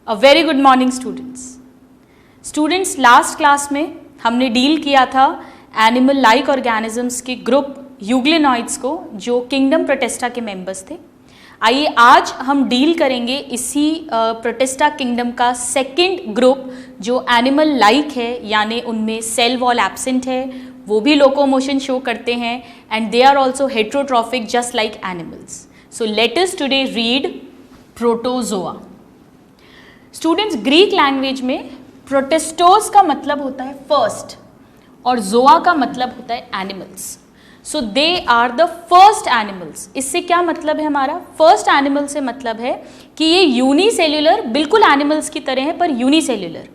A very good morning students last class में हमने deal किया था एनिमल लाइक ऑर्गेनिजम्स के ग्रुप यूग्लिनॉइड्स को जो किंगडम प्रोटिस्टा के मेंबर्स थे। आइए आज हम डील करेंगे इसी प्रोटिस्टा किंगडम का सेकंड ग्रुप जो एनिमल लाइक है, यानी उनमें सेल वॉल एब्सेंट है, वो भी लोकोमोशन शो करते हैं and they are also heterotrophic just like animals. So let us today read protozoa. Students Greek language में प्रोटिस्टोस का मतलब होता है फर्स्ट और जोआ का मतलब होता है animals. So they are the first animals. इससे क्या मतलब है हमारा? फर्स्ट एनिमल से मतलब है कि ये यूनिसेल्युलर बिल्कुल एनिमल्स की तरह है पर यूनिसेल्युलर।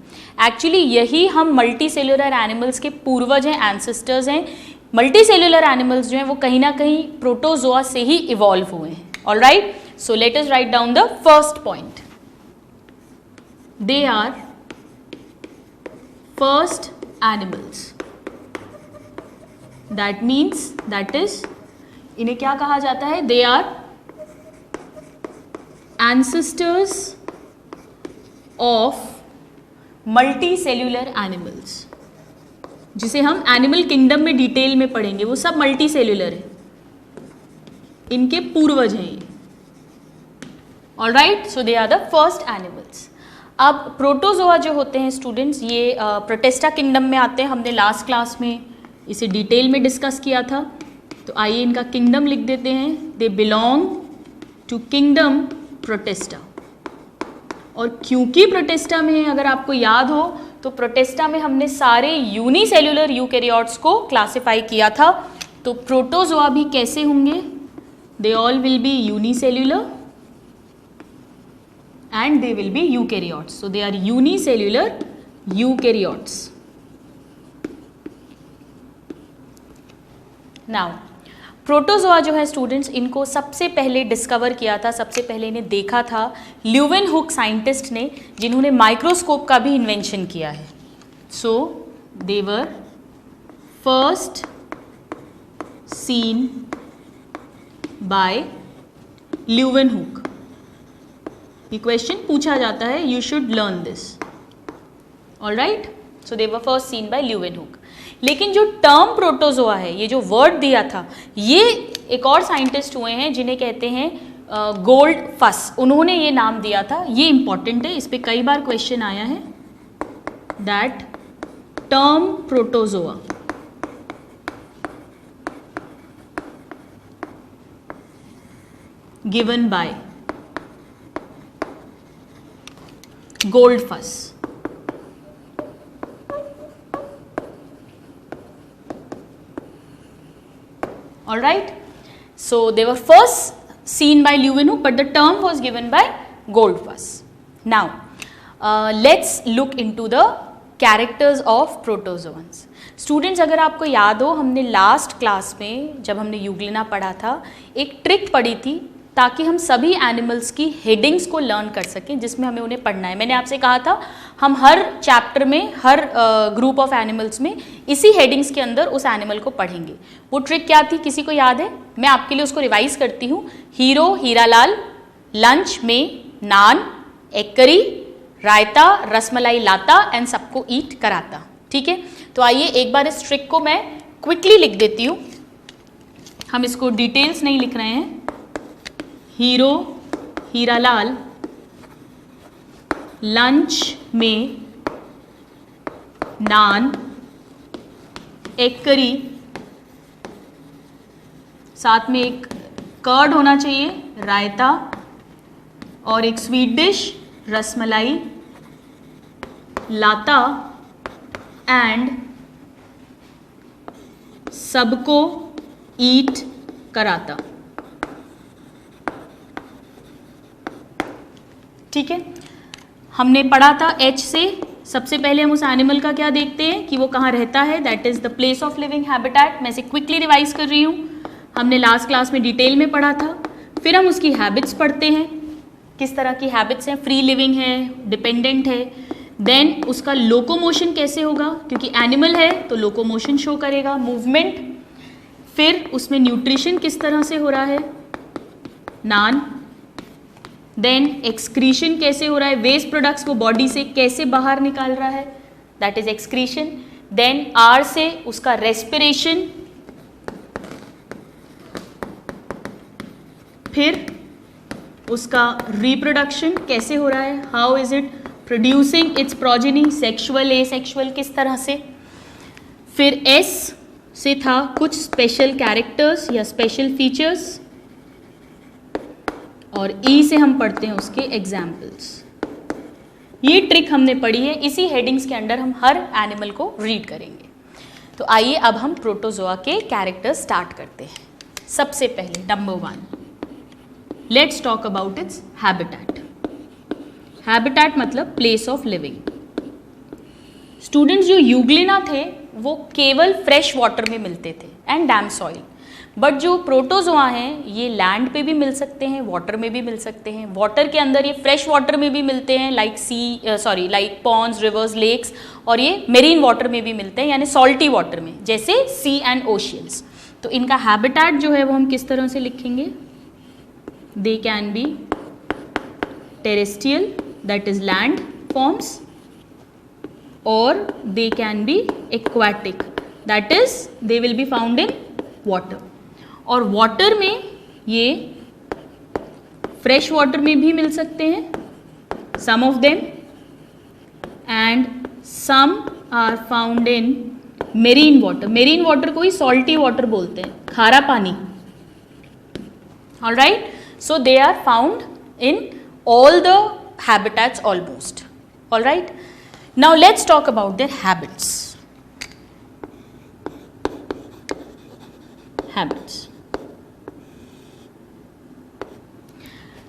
एक्चुअली यही हम मल्टी सेल्युलर एनिमल्स के पूर्वज हैं, एंसेस्टर्स हैं। मल्टी सेल्युलर एनिमल्स जो हैं वो कहीं ना कहीं प्रोटोजोआ से ही इवॉल्व हुए हैं। Alright, so let us write down the first point. They are first animals. That means that is इन्हें क्या कहा जाता है? They are ancestors of multi cellular animals, जिसे हम एनिमल किंगडम में डिटेल में पढ़ेंगे। वो सब मल्टी सेल्युलर है, इनके पूर्वज हैं ये। Alright, so they are the first animals. अब प्रोटोजोआ जो होते हैं स्टूडेंट्स, ये प्रोटिस्टा किंगडम में आते हैं। हमने लास्ट क्लास में इसे डिटेल में डिस्कस किया था, तो आइए इनका किंगडम लिख देते हैं। They belong to kingdom protista. और क्योंकि प्रोटिस्टा में, अगर आपको याद हो तो प्रोटिस्टा में हमने सारे यूनिसेल्युलर यूकैरियोट्स को क्लासिफाई किया था। तो प्रोटोजोआ भी कैसे होंगे? They all will be unicellular and they will be eukaryotes. So they are unicellular eukaryotes. Now protozoa जो है स्टूडेंट्स, इनको सबसे पहले डिस्कवर किया था, सबसे पहले इन्हें देखा था ल्यूवेनहुक साइंटिस्ट ने, जिन्होंने माइक्रोस्कोप का भी इन्वेंशन किया है। So they were first seen by Leeuwenhoek. ये क्वेश्चन पूछा जाता है, you should learn this. Alright, so they were first seen by Leeuwenhoek. लेकिन जो टर्म प्रोटोजोआ है, ये जो वर्ड दिया था, ये एक और साइंटिस्ट हुए हैं जिन्हें कहते हैं गोल्डफस। उन्होंने ये नाम दिया था। ये इंपॉर्टेंट है, इस पे कई बार क्वेश्चन आया है। That term protozoa given by Goldfuss. All right. So they were first seen by Leeuwenhoek, but the term was given by Goldfuss. Now, let's look into the characters of protozoans. Students, अगर आपको याद हो, हमने last class में जब हमने Euglena पढ़ा था, एक ट्रिक पढ़ी थी ताकि हम सभी एनिमल्स की हेडिंग्स को लर्न कर सकें, जिसमें हमें उन्हें पढ़ना है। मैंने आपसे कहा था हम हर चैप्टर में, हर ग्रुप ऑफ एनिमल्स में इसी हेडिंग्स के अंदर उस एनिमल को पढ़ेंगे। वो ट्रिक क्या थी, किसी को याद है? मैं आपके लिए उसको रिवाइज करती हूँ। हीरो हीरालाल लंच में नान, एग करी, रायता, रसमलाई लाता एंड सबको ईट कराता। ठीक है, तो आइए एक बार इस ट्रिक को मैं क्विकली लिख देती हूँ। हम इसको डिटेल्स नहीं लिख रहे हैं। हीरो हीरालाल लंच में नान, एग करी, साथ में एक कर्ड होना चाहिए, रायता, और एक स्वीट डिश रसमलाई लाता एंड सबको ईट कराता। ठीक है, हमने पढ़ा था एच से। सबसे पहले हम उस एनिमल का क्या देखते हैं कि वो कहाँ रहता है। That is the place of living habitat. मैं इसे क्विकली रिवाइज कर रही हूँ, हमने लास्ट क्लास में डिटेल में पढ़ा था। फिर हम उसकी हैबिट्स पढ़ते हैं, किस तरह की हैबिट्स हैं, फ्री लिविंग है, डिपेंडेंट है। देन उसका लोकोमोशन कैसे होगा, क्योंकि एनिमल है तो लोकोमोशन शो करेगा, मूवमेंट। फिर उसमें न्यूट्रिशन किस तरह से हो रहा है, नान, देन एक्सक्रीशन कैसे हो रहा है, वेस्ट प्रोडक्ट्स वो बॉडी से कैसे बाहर निकाल रहा है, that is excretion. Then R से उसका रेस्पिरेशन, फिर उसका रिप्रोडक्शन कैसे हो रहा है, how is it producing it's progeny, sexual asexual किस तरह से। फिर एस से था कुछ स्पेशल कैरेक्टर्स या स्पेशल फीचर्स, और ई से हम पढ़ते हैं उसके एग्जाम्पल्स। ये ट्रिक हमने पढ़ी है, इसी हेडिंग्स के अंडर हम हर एनिमल को रीड करेंगे। तो आइए अब हम प्रोटोजोआ के कैरेक्टर स्टार्ट करते हैं। सबसे पहले number 1, let's talk about its habitat. Habitat मतलब प्लेस ऑफ लिविंग। स्टूडेंट्स, जो यूग्लिना थे वो केवल फ्रेश वाटर में मिलते थे एंड डैम सॉइल, बट जो प्रोटोजोआ हैं ये लैंड पे भी मिल सकते हैं, वाटर में भी मिल सकते हैं। वाटर के अंदर ये फ्रेश वाटर में भी मिलते हैं, लाइक पॉन्ड्स, रिवर्स, लेक्स, और ये मेरीन वाटर में भी मिलते हैं, यानी सॉल्टी वाटर में, जैसे सी एंड ओशियंस। तो इनका हैबिटेट जो है वो हम किस तरह से लिखेंगे, they can be terrestrial, that is land forms, और they can be aquatic, that is they will be found in water. और वाटर में ये फ्रेश वाटर में भी मिल सकते हैं, some of them, and some are found in marine water. Marine water को ही सॉल्टी वाटर बोलते हैं, खारा पानी। Alright, so they are found in all the habitats almost. Alright, now let's talk about their habits.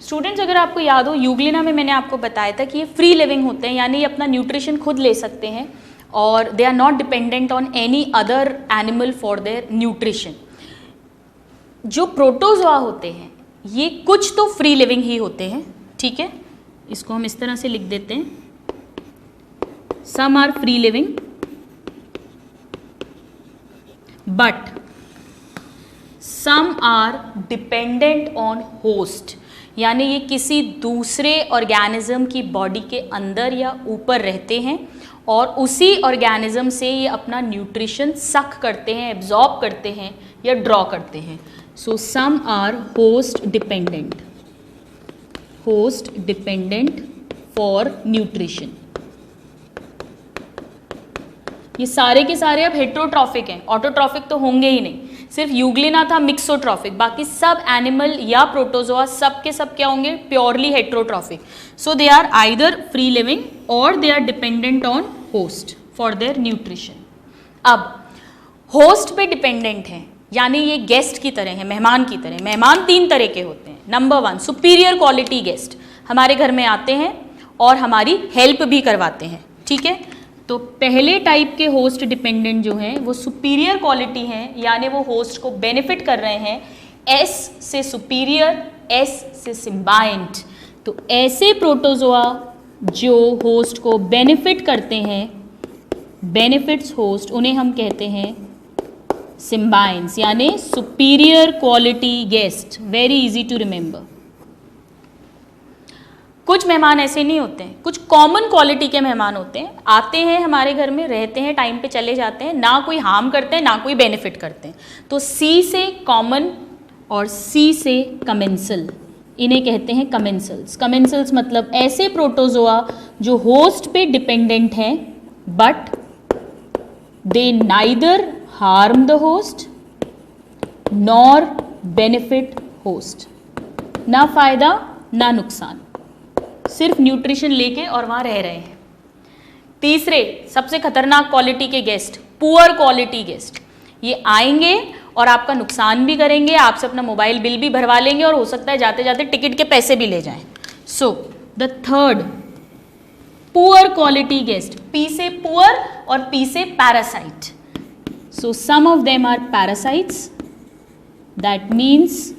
Students, अगर आपको याद हो, यूग्लिना में मैंने आपको बताया था कि ये फ्री लिविंग होते हैं, यानी ये अपना न्यूट्रिशन खुद ले सकते हैं और they are not dependent on any other animal for their nutrition. जो प्रोटोजोआ होते हैं ये कुछ तो फ्री लिविंग ही होते हैं, ठीक है, इसको हम इस तरह से लिख देते हैं, some are free living but some are dependent on host, यानी ये किसी दूसरे ऑर्गेनिज्म की बॉडी के अंदर या ऊपर रहते हैं और उसी ऑर्गेनिज्म से ये अपना न्यूट्रिशन सक करते हैं, एब्जॉर्ब करते हैं या ड्रॉ करते हैं। So some are host dependent for nutrition. ये सारे के सारे अब हेट्रोट्रॉफिक हैं, ऑटोट्रॉफिक तो होंगे ही नहीं। सिर्फ यूग्लिना था मिक्सोट्रॉफिक, बाकी सब एनिमल या प्रोटोजोआ सब के सब क्या होंगे, purely heterotrophic. So they are either free living और they are dependent on host for their nutrition. अब होस्ट पे डिपेंडेंट है, यानी ये गेस्ट की तरह है, मेहमान की तरह। मेहमान 3 तरह के होते हैं। नंबर 1, सुपीरियर क्वालिटी गेस्ट, हमारे घर में आते हैं और हमारी हेल्प भी करवाते हैं, ठीक है। तो पहले टाइप के होस्ट डिपेंडेंट जो हैं वो सुपीरियर क्वालिटी हैं, यानी वो होस्ट को बेनिफिट कर रहे हैं। एस से सुपीरियर, एस से सिम्बायंट। तो ऐसे प्रोटोजोआ जो होस्ट को बेनिफिट करते हैं, बेनिफिट्स होस्ट, उन्हें हम कहते हैं सिम्बायंट्स, यानी superior quality guest. Very easy to remember. कुछ मेहमान ऐसे नहीं होते हैं, कुछ कॉमन क्वालिटी के मेहमान होते हैं, आते हैं हमारे घर में, रहते हैं, टाइम पे चले जाते हैं, ना कोई हार्म करते हैं ना कोई बेनिफिट करते हैं। तो सी से कॉमन और सी से कमेंसल, इन्हें कहते हैं कमेंसल्स। कमेंसल्स मतलब ऐसे प्रोटोजोआ जो होस्ट पे डिपेंडेंट हैं but they neither harm the host nor benefit host, ना फायदा ना नुकसान, सिर्फ न्यूट्रिशन लेके और वहाँ रह रहे हैं। तीसरे सबसे खतरनाक क्वालिटी के गेस्ट, पुअर क्वालिटी गेस्ट। ये आएंगे और आपका नुकसान भी करेंगे, आपसे अपना मोबाइल बिल भी भरवा लेंगे और हो सकता है जाते जाते टिकट के पैसे भी ले जाएं। So the third, poor quality guest, P से पुअर और पी से parasite. So some of them are parasites, that means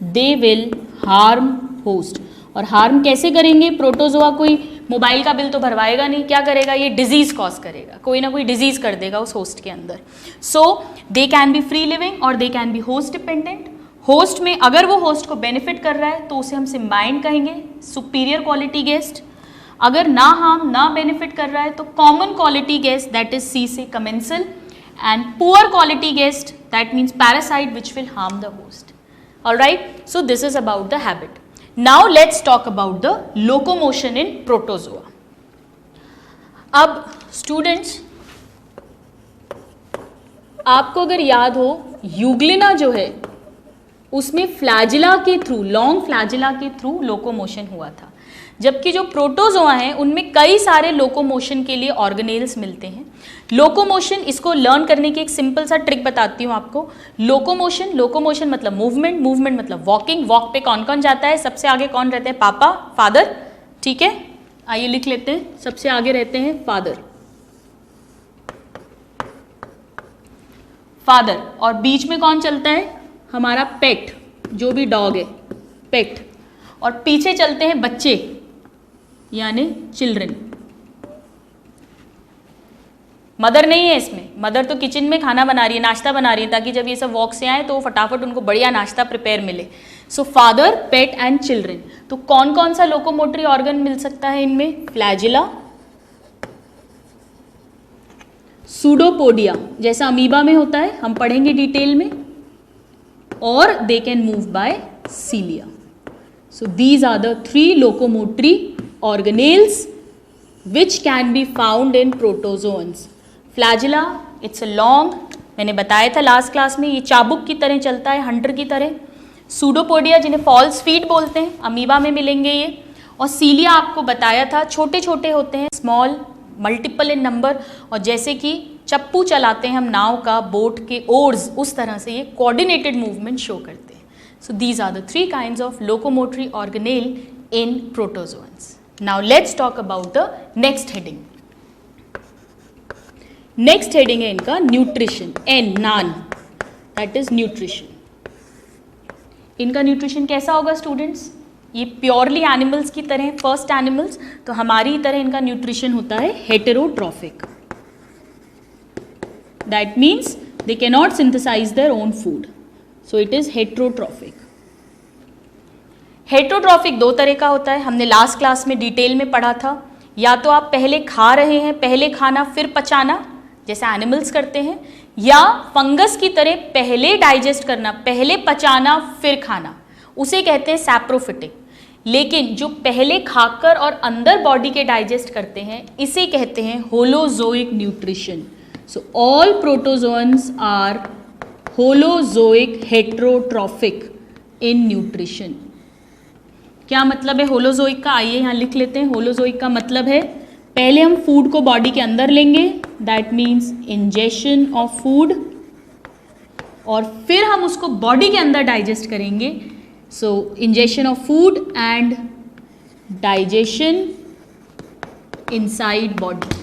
they will harm host. और हार्म कैसे करेंगे? प्रोटोजोआ कोई मोबाइल का बिल तो भरवाएगा नहीं, क्या करेगा? ये डिजीज कॉज करेगा, कोई ना कोई डिजीज कर देगा उस होस्ट के अंदर। So they can be free living और they can be host dependent. Host में अगर वो होस्ट को बेनिफिट कर रहा है तो उसे हम सिम्बायंट कहेंगे, सुपीरियर क्वालिटी गेस्ट। अगर ना हार्म ना बेनिफिट कर रहा है तो common quality guest, that is सी से commensal, and poor quality guest, that means parasite which will harm the host. Alright, so this is about the habit. Now let's talk about the locomotion in protozoa. अब students, आपको अगर याद हो, Euglena जो है उसमें फ्लैजिला के through, long flagella के थ्रू लोकोमोशन हुआ था, जबकि जो प्रोटोजोआ हैं उनमें कई सारे लोकोमोशन के लिए ऑर्गेनेल्स मिलते हैं। लोकोमोशन, इसको लर्न करने की एक सिंपल सा ट्रिक बताती हूँ आपको। लोकोमोशन मतलब मूवमेंट, मूवमेंट मतलब वॉकिंग। वॉक पे कौन कौन जाता है? सबसे आगे कौन रहते हैं? पापा, फादर, ठीक है, आइए लिख लेते हैं। सबसे आगे रहते हैं फादर, और बीच में कौन चलता है? हमारा पेट, जो भी डॉग है, पेट। और पीछे चलते हैं बच्चे, यानी चिल्ड्रन। मदर नहीं है इसमें, मदर तो किचन में खाना बना रही है, नाश्ता बना रही है, ताकि जब ये सब वॉक से आए तो फटाफट उनको बढ़िया नाश्ता प्रिपेयर मिले। So father, pet and children. तो कौन कौन सा लोकोमोटरी ऑर्गन मिल सकता है इनमें? फ्लैजिला, सूडोपोडिया, जैसा अमीबा में होता है, हम पढ़ेंगे डिटेल में, और they can move by cilia. So these are the 3 locomotory organelles which can be found in protozoans. Flagella, it's a long, मैंने बताया था लास्ट क्लास में, ये चाबुक की तरह चलता है, हंटर की तरह। सूडोपोडिया, जिन्हें फॉल्स फीट बोलते हैं, अमीबा में मिलेंगे ये। और सीलिया आपको बताया था, छोटे छोटे होते हैं, स्मॉल, मल्टीपल इन नंबर, और जैसे कि चप्पू चलाते हैं हम नाव का, बोट के ओर्स, उस तरह से ये कोऑर्डिनेटेड मूवमेंट शो करते हैं। So these are the 3 kinds of locomotory organelle in protozoans. Now let's talk about the next heading. Next heading है इनका न्यूट्रिशन, नान, दैट इज न्यूट्रिशन. इनका न्यूट्रिशन कैसा होगा स्टूडेंट्स? ये प्योरली एनिमल्स की तरह, फर्स्ट एनिमल्स, तो हमारी तरह इनका न्यूट्रिशन होता है heterotrophic. That means they can not synthesize their own food, so it is heterotrophic. Heterotrophic 2 तरह का होता है, हमने लास्ट क्लास में डिटेल में पढ़ा था. या तो आप पहले खा रहे हैं, पहले खाना फिर पचाना, जैसे एनिमल्स करते हैं, या फंगस की तरह पहले डाइजेस्ट करना, पहले पचाना फिर खाना, उसे कहते हैं सैप्रोफिटिक. लेकिन जो पहले खाकर और अंदर बॉडी के डाइजेस्ट करते हैं, इसे कहते हैं holozoic nutrition. So all protozoans are holozoic heterotrophic in nutrition. क्या मतलब है होलोजोइक का? आइए यहाँ लिख लेते हैं. होलोजोइक का मतलब है पहले हम फूड को बॉडी के अंदर लेंगे, that means ingestion of food, और फिर हम उसको बॉडी के अंदर डाइजेस्ट करेंगे. So ingestion of food and digestion inside body.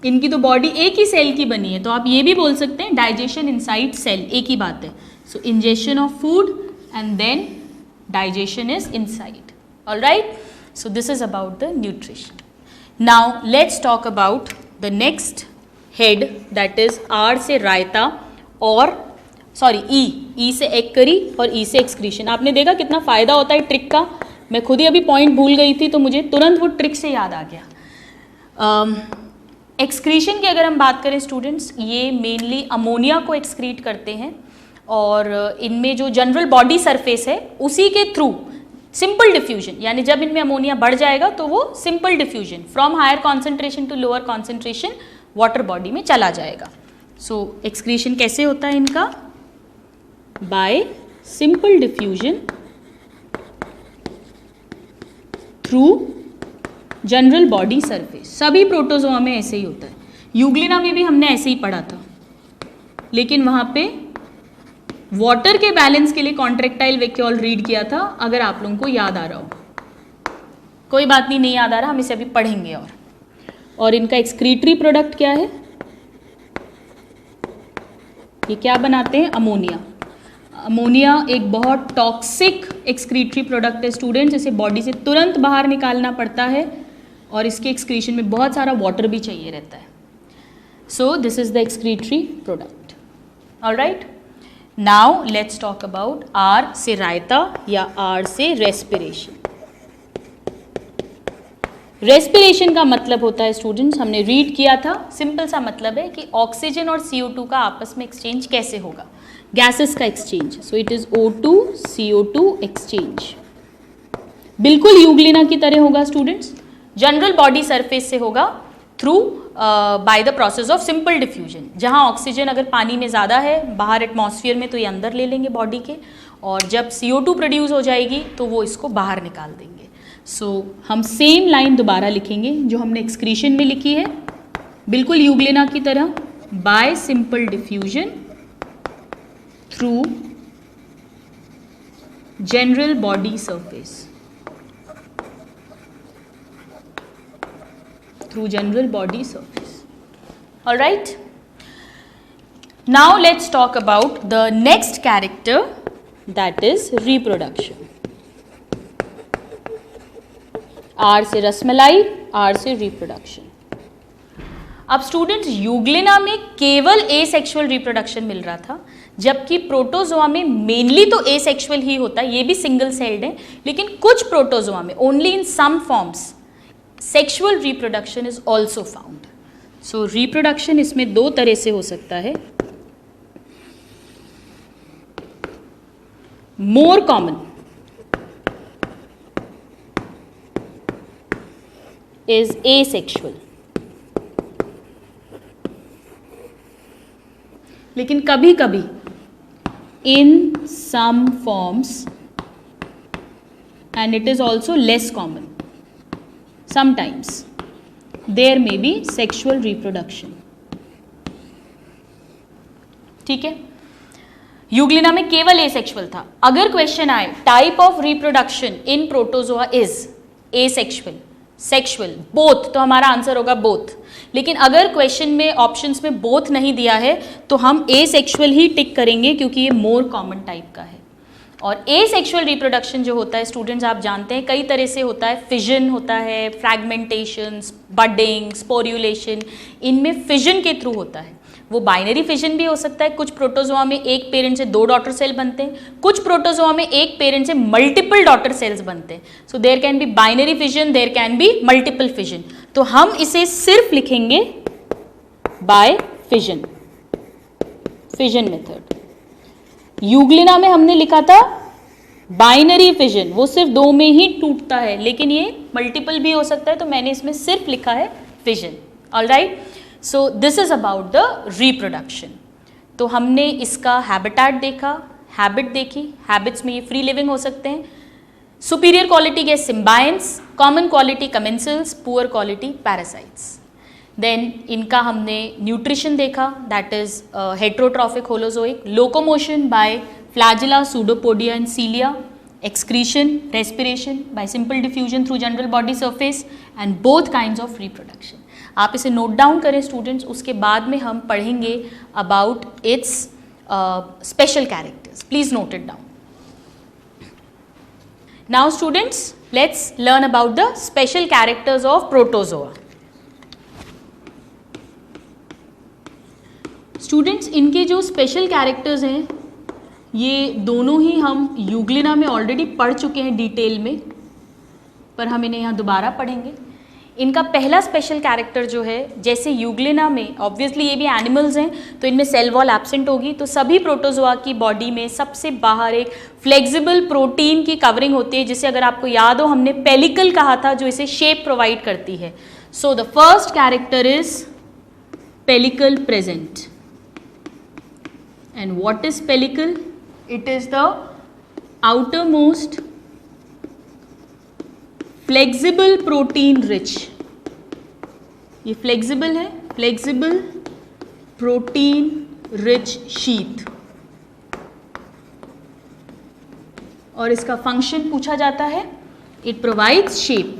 इनकी तो बॉडी एक ही सेल की बनी है, तो आप ये भी बोल सकते हैं डाइजेशन इनसाइड सेल, एक ही बात है. So ingestion of food and then digestion is inside. All right, so this is about the nutrition. Now let's talk about the next head, that is R से रायता, और E से egg curry और E से excretion. आपने देखा कितना फ़ायदा होता है ट्रिक का. मैं खुद ही अभी पॉइंट भूल गई थी, तो मुझे तुरंत वो ट्रिक से याद आ गया. एक्सक्रीशन की अगर हम बात करें स्टूडेंट्स, ये मेनली अमोनिया को एक्सक्रीट करते हैं, और इनमें जो जनरल बॉडी सरफेस है उसी के थ्रू सिंपल डिफ्यूजन, यानी जब इनमें अमोनिया बढ़ जाएगा तो वो simple diffusion from higher concentration to lower concentration water body में चला जाएगा. सो एक्सक्रीशन कैसे होता है इनका? By simple diffusion through general body surface. सभी प्रोटोजोआ में ऐसे ही होता है. यूग्लिना में भी हमने ऐसे ही पढ़ा था, लेकिन वहाँ पे वाटर के बैलेंस के लिए कॉन्ट्रेक्टाइल वैक्यूल रीड किया था, अगर आप लोगों को याद आ रहा हो. कोई बात नहीं याद आ रहा, हम इसे अभी पढ़ेंगे. और इनका एक्सक्रीटरी प्रोडक्ट क्या है? ये क्या बनाते हैं? अमोनिया. अमोनिया एक बहुत टॉक्सिक एक्सक्रीटरी प्रोडक्ट है स्टूडेंट्स, इसे बॉडी से तुरंत बाहर निकालना पड़ता है, और इसके एक्सक्रीशन में बहुत सारा वाटर भी चाहिए रहता है. So this is the excretory product. Alright, now let's talk about आर से रायता या आर से रेस्पिरेशन। रेस्पिरेशन का मतलब होता है स्टूडेंट्स, हमने रीड किया था, सिंपल सा मतलब है कि ऑक्सीजन और CO2 का आपस में एक्सचेंज कैसे होगा, गैसेस का exchange. So it is O2 CO2 exchange. बिल्कुल यूग्लिना की तरह होगा स्टूडेंट्स, जनरल बॉडी सरफेस से होगा through by the process of simple diffusion. जहां ऑक्सीजन अगर पानी में ज़्यादा है बाहर एटमॉस्फेयर में तो ये अंदर ले लेंगे बॉडी के, और जब CO2 प्रोड्यूस हो जाएगी तो वो इसको बाहर निकाल देंगे। सो हम सेम लाइन दोबारा लिखेंगे जो हमने एक्सक्रीशन में लिखी है, बिल्कुल यूग्लिना की तरह, bye simple diffusion through general body surface, through general body surface. All right. Now let's talk about the next character, that is reproduction. R से रसमलाई, R से reproduction. अब स्टूडेंट्स यूग्लिना में केवल एसेक्सुअल रिप्रोडक्शन मिल रहा था, जबकि प्रोटोजोआ में mainly तो एसेक्सुअल ही होता है, ये भी सिंगल सेल्ड है, लेकिन कुछ प्रोटोजोआ में only in some forms sexual reproduction is also found. So reproduction इसमें दो तरह से हो सकता है। मोर कॉमन इज एसेक्सुअल, लेकिन कभी कभी in some forms and it is also less common, sometimes there may be sexual reproduction। ठीक है, यूग्लिना में केवल एसेक्सुअल था। अगर क्वेश्चन आए type of reproduction in protozoa is asexual, sexual, both, तो हमारा आंसर होगा बोथ। लेकिन अगर क्वेश्चन में ऑप्शंस में बोथ नहीं दिया है तो हम एसेक्सुअल ही टिक करेंगे, क्योंकि ये मोर कॉमन टाइप का है। और एसेक्सुअल रिप्रोडक्शन जो होता है स्टूडेंट्स आप जानते हैं कई तरह से होता है, फिजन होता है, फ्रैगमेंटेशन, बडिंग, स्पोर्युलेशन, इनमें फिजन के थ्रू होता है। वो बाइनरी फिजन भी हो सकता है, कुछ प्रोटोजोआ में एक पेरेंट से 2 डॉटर सेल बनते हैं, कुछ प्रोटोजोआ में एक पेरेंट से मल्टीपल डॉटर सेल्स बनते हैं। So there can be binary fission, there can be multiple fission. तो हम इसे सिर्फ लिखेंगे by fission, fission method. Euglena में हमने लिखा था बाइनरी फिजन, वो सिर्फ 2 में ही टूटता है, लेकिन ये मल्टीपल भी हो सकता है, तो मैंने इसमें सिर्फ लिखा है fission. Alright, so this is about the reproduction. तो हमने इसका हैबिटेट देखा, हैबिट देखी, हैबिट्स में ये फ्री लिविंग हो सकते हैं। सुपीरियर क्वालिटी के symbionts, common quality commensals, poor quality parasites. Then इनका हमने न्यूट्रिशन देखा, that is heterotrophic holozoic, locomotion by flagella, pseudopodia and cilia, excretion, respiration by simple diffusion through general body surface, and both kinds of reproduction. आप इसे note down करें students, उसके बाद में हम पढ़ेंगे about it's special characters. Please note it down. Now students let's learn about the special characters of protozoa. Students इनके जो स्पेशल कैरेक्टर्स हैं ये दोनों ही हम यूग्लिना में ऑलरेडी पढ़ चुके हैं डिटेल में, पर हम इन्हें यहाँ दोबारा पढ़ेंगे। इनका पहला स्पेशल कैरेक्टर जो है, जैसे यूग्लिना में ऑब्वियसली ये भी एनिमल्स हैं तो इनमें सेल वॉल एब्सेंट होगी, तो सभी प्रोटोजोआ की बॉडी में सबसे बाहर एक फ्लेक्सिबल प्रोटीन की कवरिंग होती है, जिसे अगर आपको याद हो हमने पेलिकल कहा था, जो इसे शेप प्रोवाइड करती है। So the first character is pellicle present. And what is pellicle? It is the outermost flexible protein rich, ये flexible है, flexible protein rich sheath, और इसका फंक्शन पूछा जाता है, it provides shape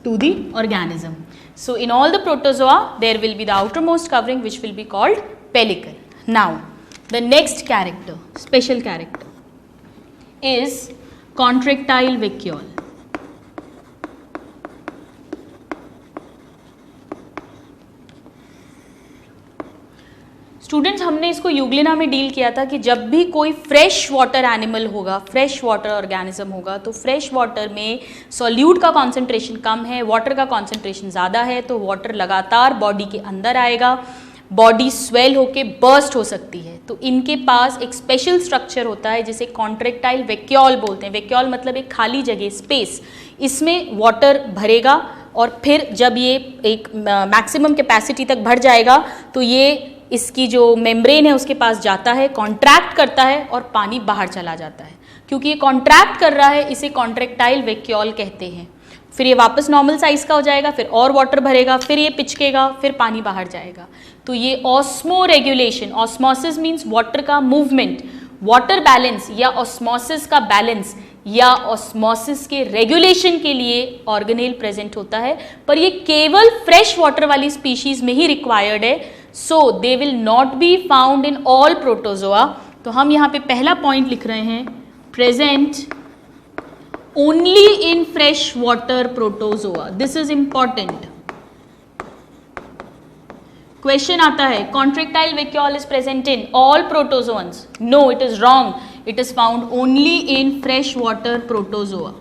to the organism. So in all the protozoa there will be the outermost covering which will be called pellicle. Now the next character, special character, is contractile vacuole. Students, हमने इसको Euglena में deal किया था कि जब भी कोई fresh water animal होगा, फ्रेश वाटर ऑर्गेनिज्म होगा, तो फ्रेश वाटर में सॉल्यूट का कॉन्सेंट्रेशन कम है, वाटर का कॉन्सेंट्रेशन ज़्यादा है, तो वाटर लगातार बॉडी के अंदर आएगा, बॉडी स्वेल होके बर्स्ट हो सकती है। तो इनके पास एक स्पेशल स्ट्रक्चर होता है जिसे कॉन्ट्रेक्टाइल वैक्यूल बोलते हैं। वैक्यूल मतलब एक खाली जगह, स्पेस, इसमें वाटर भरेगा और फिर जब ये एक मैक्सिमम कैपेसिटी तक भर जाएगा तो ये इसकी जो मेम्ब्रेन है उसके पास जाता है, कॉन्ट्रैक्ट करता है और पानी बाहर चला जाता है। क्योंकि ये कॉन्ट्रैक्ट कर रहा है, इसे कॉन्ट्रेक्टाइल वैक्यूल कहते हैं। फिर ये वापस नॉर्मल साइज का हो जाएगा, फिर और वाटर भरेगा, फिर ये पिचकेगा, फिर पानी बाहर जाएगा। तो ये osmo regulation, osmosis means water का मूवमेंट, वाटर बैलेंस या ऑस्मोसिस का बैलेंस या ऑस्मोसिस के रेगुलेशन के लिए ऑर्गेनेल प्रेजेंट होता है, पर ये केवल फ्रेश वाटर वाली स्पीशीज में ही रिक्वायर्ड है। So they will not be found in all protozoa. तो हम यहाँ पे पहला पॉइंट लिख रहे हैं, present only in fresh water protozoa. This is important. Question आता है, contractile vacuole is present in all protozoans. No, it is wrong, it is found only in fresh water protozoa.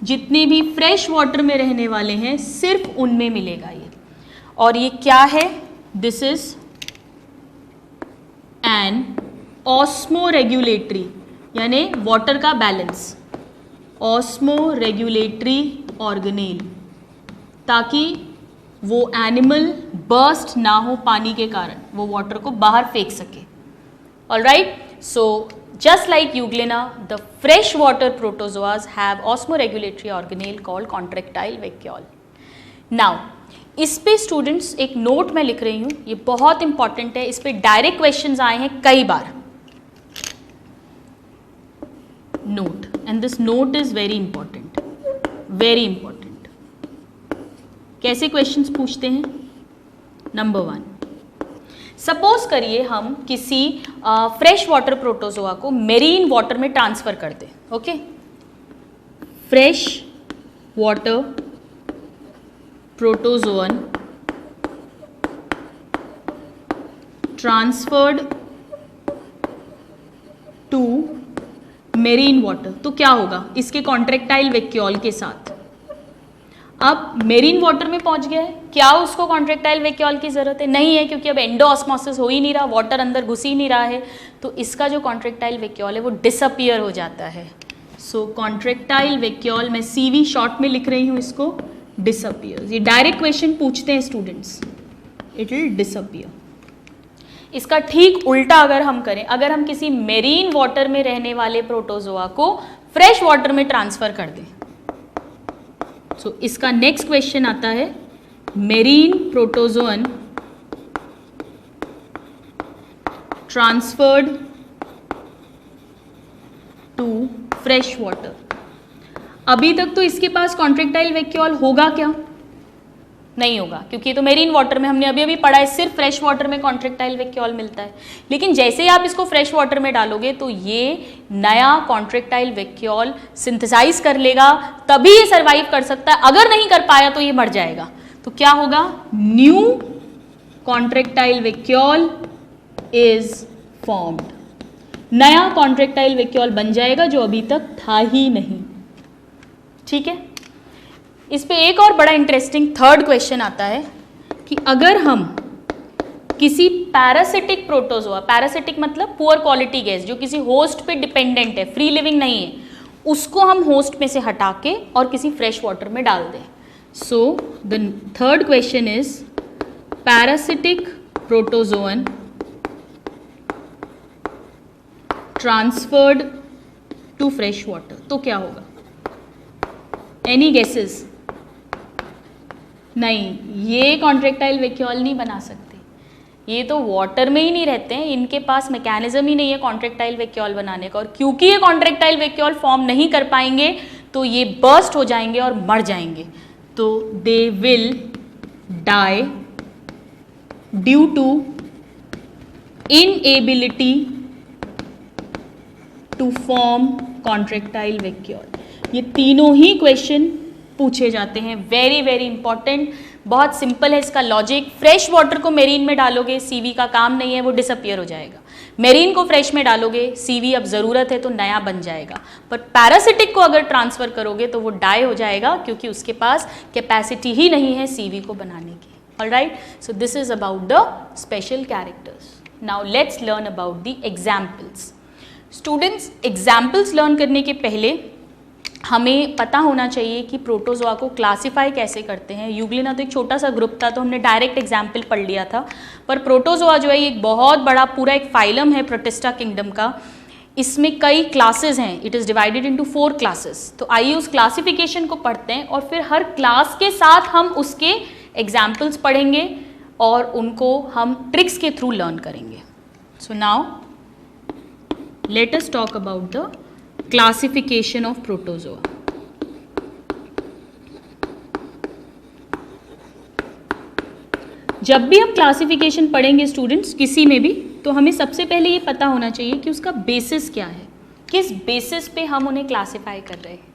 जितने भी फ्रेश वाटर में रहने वाले हैं सिर्फ उनमें मिलेगा ये। और ये क्या है? This is an osmo regulatory, यानी वाटर का बैलेंस, ऑस्मो रेगुलेटरी ऑर्गेनेल, ताकि वो एनिमल बर्स्ट ना हो पानी के कारण, वो वाटर को बाहर फेंक सके। Alright, so just like Euglena, the freshwater protozoas have osmoregulatory organelle called contractile vacuole. Now, इस पे स्टूडेंट्स एक नोट मैं लिख रही हूँ, ये बहुत इंपॉर्टेंट है, इस पे डायरेक्ट क्वेश्चंस आए हैं कई बार। Note, and this note is very important, very important. कैसे क्वेश्चंस पूछते हैं? नंबर 1, सपोज करिए हम किसी फ्रेश वाटर प्रोटोजोआ को मेरीन वाटर में ट्रांसफर कर दें। Okay, fresh water protozoan transferred to marine water, तो क्या होगा? इसके कॉन्ट्रेक्टाइल वैक्यूल के साथ अब मेरीन वाटर में पहुंच गया है, क्या उसको कॉन्ट्रेक्टाइल वैक्यूल की जरूरत है? नहीं है, क्योंकि अब एंडोऑस्मोसिस हो ही नहीं रहा, वाटर अंदर घुस ही नहीं रहा है, तो इसका जो कॉन्ट्रेक्टाइल वैक्यूल है वो डिसअपियर हो जाता है। सो कॉन्ट्रेक्टाइल वैक्यूल, मैं CV शॉर्ट में लिख रही हूँ इसको, डिसअपियर्स। ये डायरेक्ट क्वेश्चन पूछते हैं स्टूडेंट्स, इट विल डिसअपियर। इसका ठीक उल्टा अगर हम करें, अगर हम किसी मेरीन वाटर में रहने वाले प्रोटोजोआ को फ्रेश वाटर में ट्रांसफर कर दें, सो इसका नेक्स्ट क्वेश्चन आता है, marine protozoan transferred to fresh water. अभी तक तो इसके पास कॉन्ट्रेक्टाइल वैक्यूल होगा क्या? नहीं होगा, क्योंकि तो मेरीन वाटर में हमने अभी अभी पढ़ा है सिर्फ फ्रेश वाटर में कॉन्ट्रेक्टाइल वैक्यूल मिलता है। लेकिन जैसे ही आप इसको फ्रेश वाटर में डालोगे तो ये नया कॉन्ट्रेक्टाइल वैक्यूल सिंथेसाइज कर लेगा, तभी ये सर्वाइव कर सकता है। अगर नहीं कर पाया तो ये मर जाएगा। तो क्या होगा? New contractile vacuole is formed, नया कॉन्ट्रेक्टाइल वैक्यूल बन जाएगा जो अभी तक था ही नहीं। ठीक है, इस पे एक और बड़ा इंटरेस्टिंग थर्ड क्वेश्चन आता है कि अगर हम किसी पैरासिटिक प्रोटोजोआ, पैरासिटिक मतलब पुअर क्वालिटी गैस, जो किसी होस्ट पे डिपेंडेंट है, फ्री लिविंग नहीं है, उसको हम होस्ट में से हटा के और किसी फ्रेश वाटर में डाल दें। So the third question is parasitic protozoan transferred to fresh water, तो क्या होगा? Any guesses? नहीं, ये कॉन्ट्रेक्टाइल वैक्यूल नहीं बना सकते, ये तो वाटर में ही नहीं रहते हैं, इनके पास मैकेनिज्म ही नहीं है कॉन्ट्रेक्टाइल वैक्यूल बनाने का। और क्योंकि ये कॉन्ट्रेक्टाइल वैक्यूल फॉर्म नहीं कर पाएंगे तो ये बर्स्ट हो जाएंगे और मर जाएंगे। तो they will die due to inability to form contractile vacuole. ये तीनों ही क्वेश्चन पूछे जाते हैं। वेरी वेरी इंपॉर्टेंट, बहुत सिंपल है इसका लॉजिक। फ्रेश वाटर को मेरीन में डालोगे, सीवी का काम नहीं है, वो डिसअपियर हो जाएगा। मेरीन को फ्रेश में डालोगे, सीवी अब ज़रूरत है तो नया बन जाएगा। पर पैरासिटिक को अगर ट्रांसफ़र करोगे तो वो डाई हो जाएगा, क्योंकि उसके पास कैपेसिटी ही नहीं है सीवी को बनाने की। Alright, so this is about the special characters. Now let's learn about the examples. Students, examples learn करने के पहले हमें पता होना चाहिए कि प्रोटोजोआ को क्लासिफाई कैसे करते हैं। यूग्लिना तो एक छोटा सा ग्रुप था तो हमने डायरेक्ट एग्जाम्पल पढ़ लिया था, पर प्रोटोजोआ जो है ये एक बहुत बड़ा पूरा एक फाइलम है प्रोटिस्टा किंगडम का। इसमें कई क्लासेस हैं, it is divided into 4 classes. तो आइए उस क्लासिफिकेशन को पढ़ते हैं और फिर हर क्लास के साथ हम उसके एग्जाम्पल्स पढ़ेंगे और उनको हम ट्रिक्स के थ्रू लर्न करेंगे। So now let us talk about the classification of protozoa. जब भी हम क्लासिफिकेशन पढ़ेंगे स्टूडेंट्स किसी में भी, तो हमें सबसे पहले ये पता होना चाहिए कि उसका बेसिस क्या है, किस बेसिस पे हम उन्हें क्लासिफाई कर रहे हैं।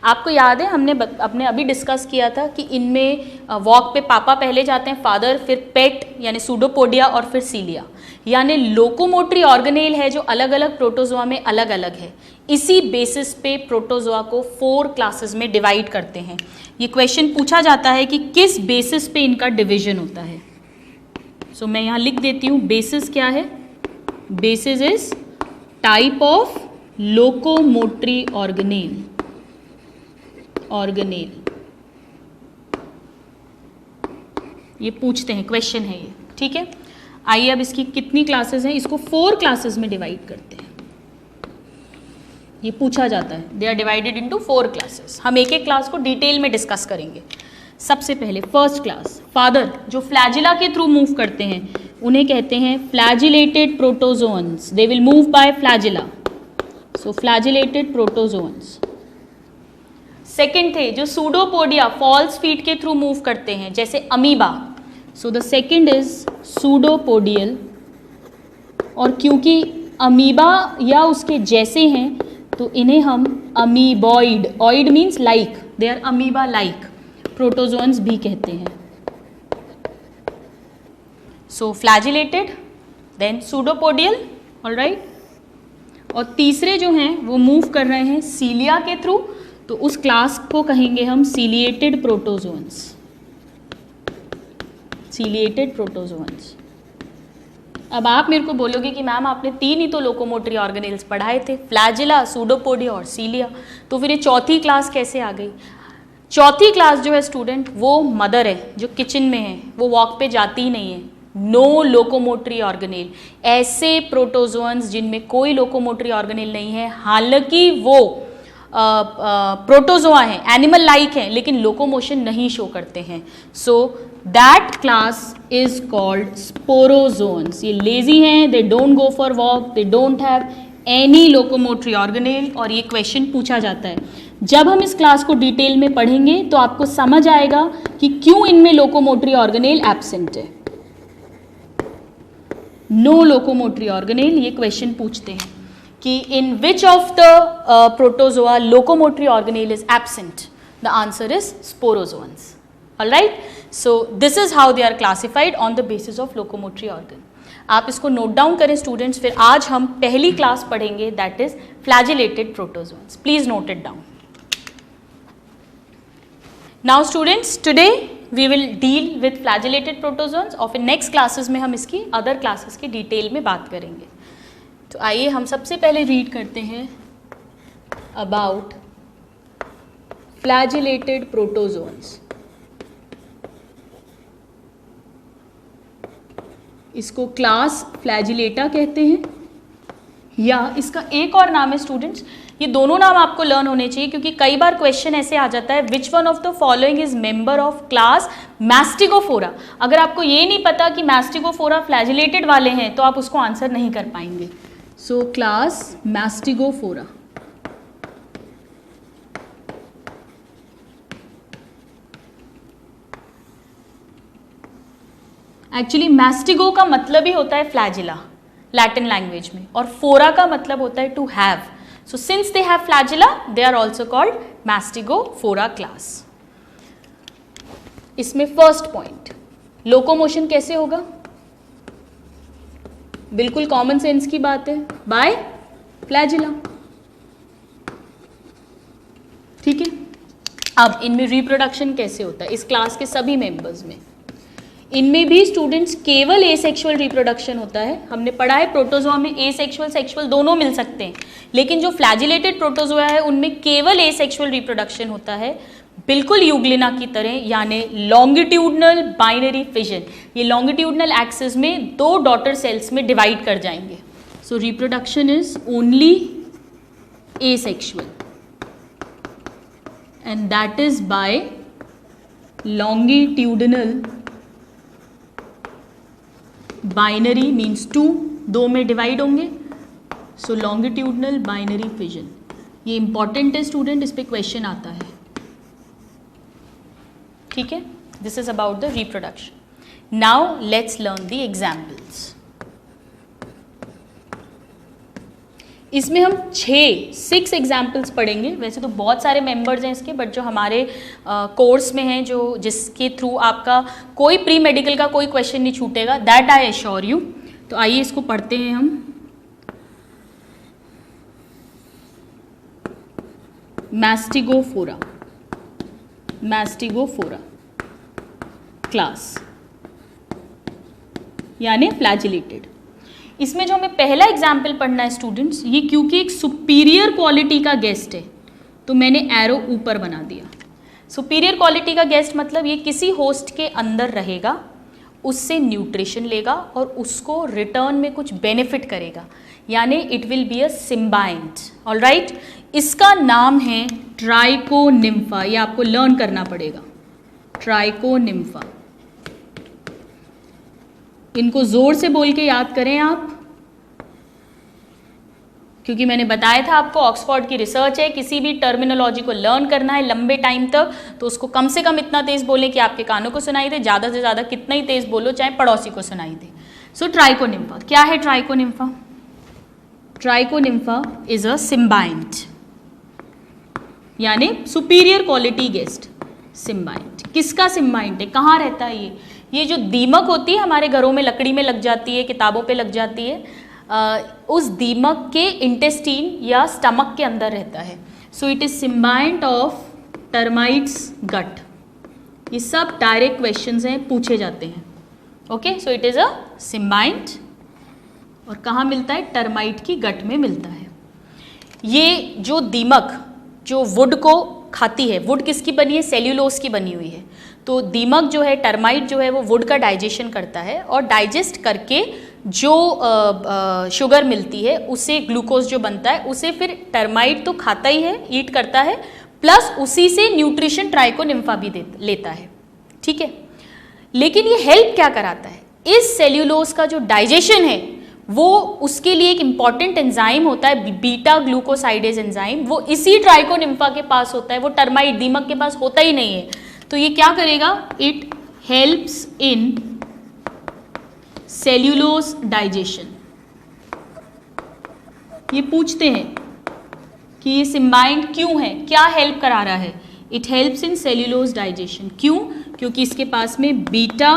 आपको याद है हमने अभी डिस्कस किया था कि इनमें वॉक पे पापा पहले जाते हैं, फादर, फिर पेट यानी सूडोपोडिया और फिर सीलिया, यानी लोकोमोटरी ऑर्गेनेल है जो अलग अलग प्रोटोजोआ में अलग अलग है। इसी बेसिस पे प्रोटोजोआ को 4 क्लासेस में डिवाइड करते हैं। ये क्वेश्चन पूछा जाता है कि किस बेसिस पे इनका डिवीजन होता है। सो मैं यहाँ लिख देती हूँ बेसिस क्या है। Basis is type of locomotory organelle. ये पूछते हैं, क्वेश्चन है ये, ठीक है। आइए अब इसकी कितनी क्लासेस हैं, इसको 4 क्लासेस में डिवाइड करते हैं। ये पूछा जाता है, they are divided into 4 classes. हम एक एक क्लास को डिटेल में डिस्कस करेंगे। सबसे पहले फर्स्ट क्लास, फादर, जो फ्लैजिला के थ्रू मूव करते हैं उन्हें कहते हैं flagellated protozoans. They will move by flagella, so flagellated protozoans. Second थे जो सूडोपोडिया, फॉल्स फीट के थ्रू मूव करते हैं जैसे amoeba, so the second is pseudopodial. और क्योंकि अमीबा या उसके जैसे हैं तो इन्हें हम amoeboid, oid means like, they are amoeba like protozoans भी कहते हैं। So flagellated, then pseudopodial, alright. और तीसरे जो हैं वो मूव कर रहे हैं सीलिया के थ्रू, तो उस क्लास को कहेंगे हम सीलिएटेड प्रोटोजोअन्स। Ciliated protozoans. अब आप मेरे को बोलोगे कि मैम आपने 3 ही तो लोकोमोटरी ऑर्गेनेल्स पढ़ाए थे, फ्लैजिला, सूडोपोडिया और सीलिया, तो फिर ये चौथी क्लास कैसे आ गई। चौथी क्लास जो है स्टूडेंट वो मदर है जो किचन में है, वो वॉक पे जाती ही नहीं है। नो लोकोमोटरी ऑर्गेनेल, ऐसे प्रोटोजोअन्स जिनमें कोई लोकोमोटरी ऑर्गेनेल नहीं है, हालांकि वो प्रोटोजोआ हैं, एनिमल लाइक हैं, लेकिन लोकोमोशन नहीं शो करते हैं। So that class is called sporozoans. ये लेजी हैं, they don't go for walk, they don't have any locomotory organelle. और ये क्वेश्चन पूछा जाता है। जब हम इस क्लास को डिटेल में पढ़ेंगे तो आपको समझ आएगा कि क्यों इनमें लोकोमोटरी ऑर्गेनेल एब्सेंट है। नो लोकोमोटरी ऑर्गेनेल, ये क्वेश्चन पूछते हैं कि in which of the protozoa locomotory organelle is absent. The answer is sporozoans. Alright, so this is how they are classified on the basis of locomotory organ. आप इसको note down करें students, फिर आज हम पहली क्लास पढ़ेंगे that is flagellated protozoans. Please note it down. Now students, today we will deal with flagellated protozoans और फिर नेक्स्ट क्लासेस में हम इसकी अदर क्लासेस की डिटेल में बात करेंगे। तो आइए हम सबसे पहले रीड करते हैं अबाउट फ्लैजिलेटेड प्रोटोजोन्स। इसको क्लास फ्लैजिलेटा कहते हैं, या इसका एक और नाम है स्टूडेंट्स। ये दोनों नाम आपको लर्न होने चाहिए क्योंकि कई बार क्वेश्चन ऐसे आ जाता है which one of the following is member of class mastigophora. अगर आपको ये नहीं पता कि मैस्टिगोफोरा फ्लैजिलेटेड वाले हैं तो आप उसको आंसर नहीं कर पाएंगे। So class मैस्टिगोफोरा। एक्चुअली मैस्टिगो का मतलब ही होता है फ्लैजिला लैटिन लैंग्वेज में, और फोरा का मतलब होता है to have. So since they have flagella they are also called mastigophora class. इसमें फर्स्ट पॉइंट, लोकोमोशन कैसे होगा? बिल्कुल कॉमन सेंस की बात है, बाय फ्लैजिला। ठीक है, अब इनमें रिप्रोडक्शन कैसे होता है? इस क्लास के सभी मेंबर्स में, इनमें भी स्टूडेंट्स केवल एसेक्सुअल रिप्रोडक्शन होता है। हमने पढ़ा है प्रोटोजोआ में एसेक्सुअल सेक्सुअल दोनों मिल सकते हैं, लेकिन जो फ्लैजिलेटेड प्रोटोजोआ है उनमें केवल एसेक्सुअल रिप्रोडक्शन होता है, बिल्कुल यूग्लिना की तरह, यानी लॉन्गिट्यूडनल बाइनरी फिजन। ये लॉन्गिट्यूडनल एक्सिस में दो डॉटर सेल्स में डिवाइड कर जाएंगे। So reproduction is only asexual and that is by longitudinal binary, means two, दो में डिवाइड होंगे। सो लॉन्गिट्यूडनल बाइनरी फिजन, ये इंपॉर्टेंट है स्टूडेंट, इस पे क्वेश्चन आता है। ठीक है, this is about the reproduction. Now let's learn the examples. इसमें हम 6 एग्जाम्पल्स पढ़ेंगे। वैसे तो बहुत सारे मेंबर्स हैं इसके, बट जो हमारे कोर्स में हैं, जो जिसके थ्रू आपका कोई प्री मेडिकल का कोई क्वेश्चन नहीं छूटेगा, दैट आई एश्योर यू। तो आइए इसको पढ़ते हैं हम। मैस्टिगोफोरा, मैस्टिगोफोरा क्लास यानी फ्लैजिलेटेड। इसमें जो हमें पहला एग्जाम्पल पढ़ना है स्टूडेंट्स, ये क्योंकि एक सुपीरियर क्वालिटी का गेस्ट है तो मैंने एरो ऊपर बना दिया। सुपीरियर क्वालिटी का गेस्ट मतलब ये किसी होस्ट के अंदर रहेगा, उससे न्यूट्रिशन लेगा और उसको रिटर्न में कुछ बेनिफिट करेगा, यानी it will be a symbiont. Alright, इसका नाम है ट्राइकोनिम्फा। ये आपको लर्न करना पड़ेगा, ट्राइकोनिम्फा। इनको जोर से बोल के याद करें आप, क्योंकि मैंने बताया था आपको ऑक्सफोर्ड की रिसर्च है, किसी भी टर्मिनोलॉजी को लर्न करना है लंबे टाइम तक तो उसको कम से कम इतना तेज बोलें कि आपके कानों को सुनाई दे, ज़्यादा से ज़्यादा कितना ही तेज बोलो चाहे पड़ोसी को सुनाई दे। सो ट्राइकोनिम्फा क्या है? ट्राइकोनिम्फा, ट्राइकोनिम्फा इज अ सिम्बायंट, यानी सुपीरियर क्वालिटी गेस्ट। सिम्बायंट किसका सिम्बायंट है? कहाँ रहता है ये जो दीमक होती है हमारे घरों में, लकड़ी में लग जाती है, किताबों पे लग जाती है, उस दीमक के इंटेस्टीन या स्टमक के अंदर रहता है। So it is symbiont of termites gut. ये सब डायरेक्ट क्वेश्चंस हैं, पूछे जाते हैं। Okay, so it is a symbiont. और कहाँ मिलता है? टर्माइट की गट में मिलता है। ये जो दीमक जो वुड को खाती है, वुड किसकी बनी है? सेल्यूलोज की बनी हुई है। तो दीमक जो है, टर्माइट जो है, वो वुड का डाइजेशन करता है और डाइजेस्ट करके जो शुगर मिलती है उसे, ग्लूकोज जो बनता है उसे फिर टर्माइट तो खाता ही है, ईट करता है, प्लस उसी से न्यूट्रिशन ट्राइकोनिम्फा भी लेता है। ठीक है, लेकिन ये हेल्प क्या कराता है? इस सेल्यूलोज का जो डाइजेशन है वो, उसके लिए एक इंपॉर्टेंट एंजाइम होता है, बीटा ग्लूकोसाइडेज एंजाइम, वो इसी ट्राइकोनिम्फा के पास होता है, वो टर्माइट दीमक के पास होता ही नहीं है। तो ये क्या करेगा? It helps in cellulose digestion. ये पूछते हैं कि ये सिम्बायंट क्यों है, क्या हेल्प करा रहा है? It helps in cellulose digestion. क्यों? क्योंकि इसके पास में बीटा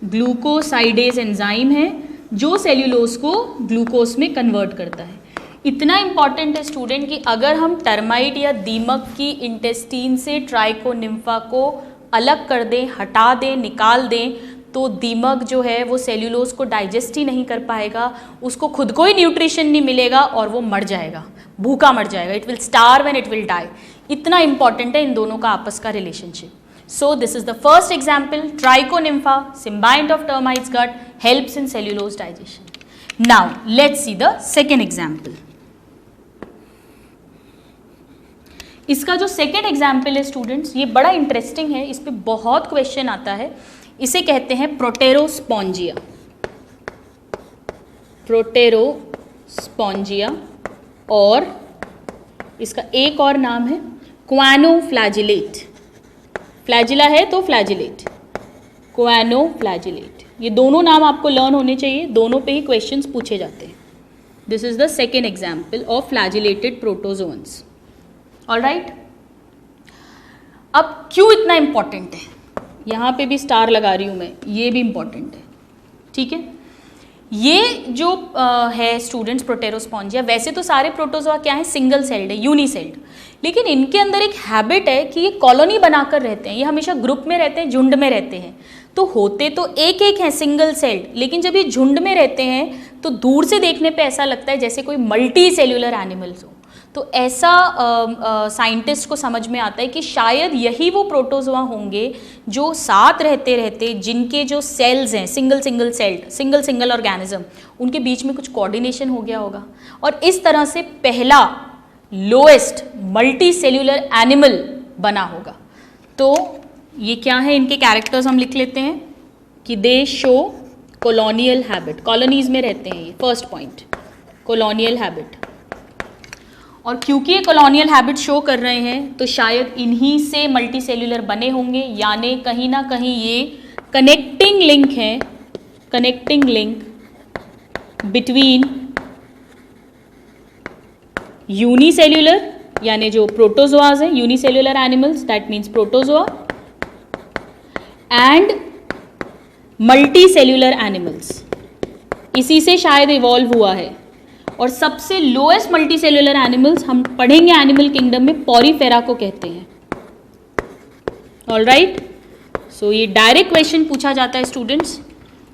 ग्लूकोसाइडेज एंजाइम है जो सेल्यूलोज को ग्लूकोज में कन्वर्ट करता है। इतना इंपॉर्टेंट है स्टूडेंट कि अगर हम टर्माइट या दीमक की इंटेस्टीन से ट्राइकोनिम्फा को अलग कर दें, हटा दें, निकाल दें, तो दीमक जो है वो सेल्यूलोज को डाइजेस्ट ही नहीं कर पाएगा, उसको खुद को ही न्यूट्रिशन नहीं मिलेगा और वो मर जाएगा, भूखा मर जाएगा। It will starve and it will die. इतना इंपॉर्टेंट है इन दोनों का आपस का relationship. So this is the first example, Trichonympha, symbiote of termites gut, helps in cellulose digestion. Now let's see the second example. इसका जो second example है students, ये बड़ा interesting है, इस पे बहुत question आता है। इसे कहते हैं Proterospongia, Proterospongia, और इसका एक और नाम है Choanoflagellate। फ्लैजिला है तो फ्लैजिलेट, कोएनोफ्लैजिलेट। ये दोनों नाम आपको लर्न होने चाहिए, दोनों पे ही क्वेश्चंस पूछे जाते हैं। This is the second example of flagellated protozoans. Alright, अब क्यों इतना इंपॉर्टेंट है? यहाँ पे भी स्टार लगा रही हूँ मैं, ये भी इम्पॉर्टेंट है, ठीक है। ये जो है स्टूडेंट्स प्रोटेरोस्पॉन्जिया, वैसे तो सारे प्रोटोजोआ क्या है, सिंगल सेल्ड है, यूनिसेल्ड, लेकिन इनके अंदर एक हैबिट है कि ये कॉलोनी बनाकर रहते हैं, ये हमेशा ग्रुप में रहते हैं, झुंड में रहते हैं। तो होते तो एक एक हैं सिंगल सेल्ड, लेकिन जब ये झुंड में रहते हैं तो दूर से देखने पे ऐसा लगता है जैसे कोई मल्टी सेल्यूलर एनिमल्स हो। तो ऐसा साइंटिस्ट को समझ में आता है कि शायद यही वो प्रोटोजोआ होंगे जो साथ रहते रहते जिनके जो सेल्स हैं सिंगल सिंगल ऑर्गेनिज्म, उनके बीच में कुछ कोऑर्डिनेशन हो गया होगा और इस तरह से पहला लोएस्ट मल्टी सेल्यूलर एनिमल बना होगा। तो ये क्या है, इनके कैरेक्टर्स हम लिख लेते हैं कि दे शो कॉलोनियल हैबिट, कॉलोनीज में रहते हैं, ये फर्स्ट पॉइंट, कॉलोनियल हैबिट। और क्योंकि ये कॉलोनियल हैबिट शो कर रहे हैं तो शायद इन्हीं से मल्टी सेल्यूलर बने होंगे, यानी कहीं ना कहीं ये कनेक्टिंग लिंक है, कनेक्टिंग लिंक बिटवीन यूनिसेल्यूलर यानी जो प्रोटोजोआज हैं, unicellular animals, that means protozoa, and multi cellular animals, इसी से शायद इवॉल्व हुआ है। और सबसे लोएस्ट मल्टी सेल्यूलर एनिमल्स हम पढ़ेंगे एनिमल किंगडम में, पॉरीफेरा को कहते हैं। ऑलराइट, सो ये डायरेक्ट क्वेश्चन पूछा जाता है स्टूडेंट्स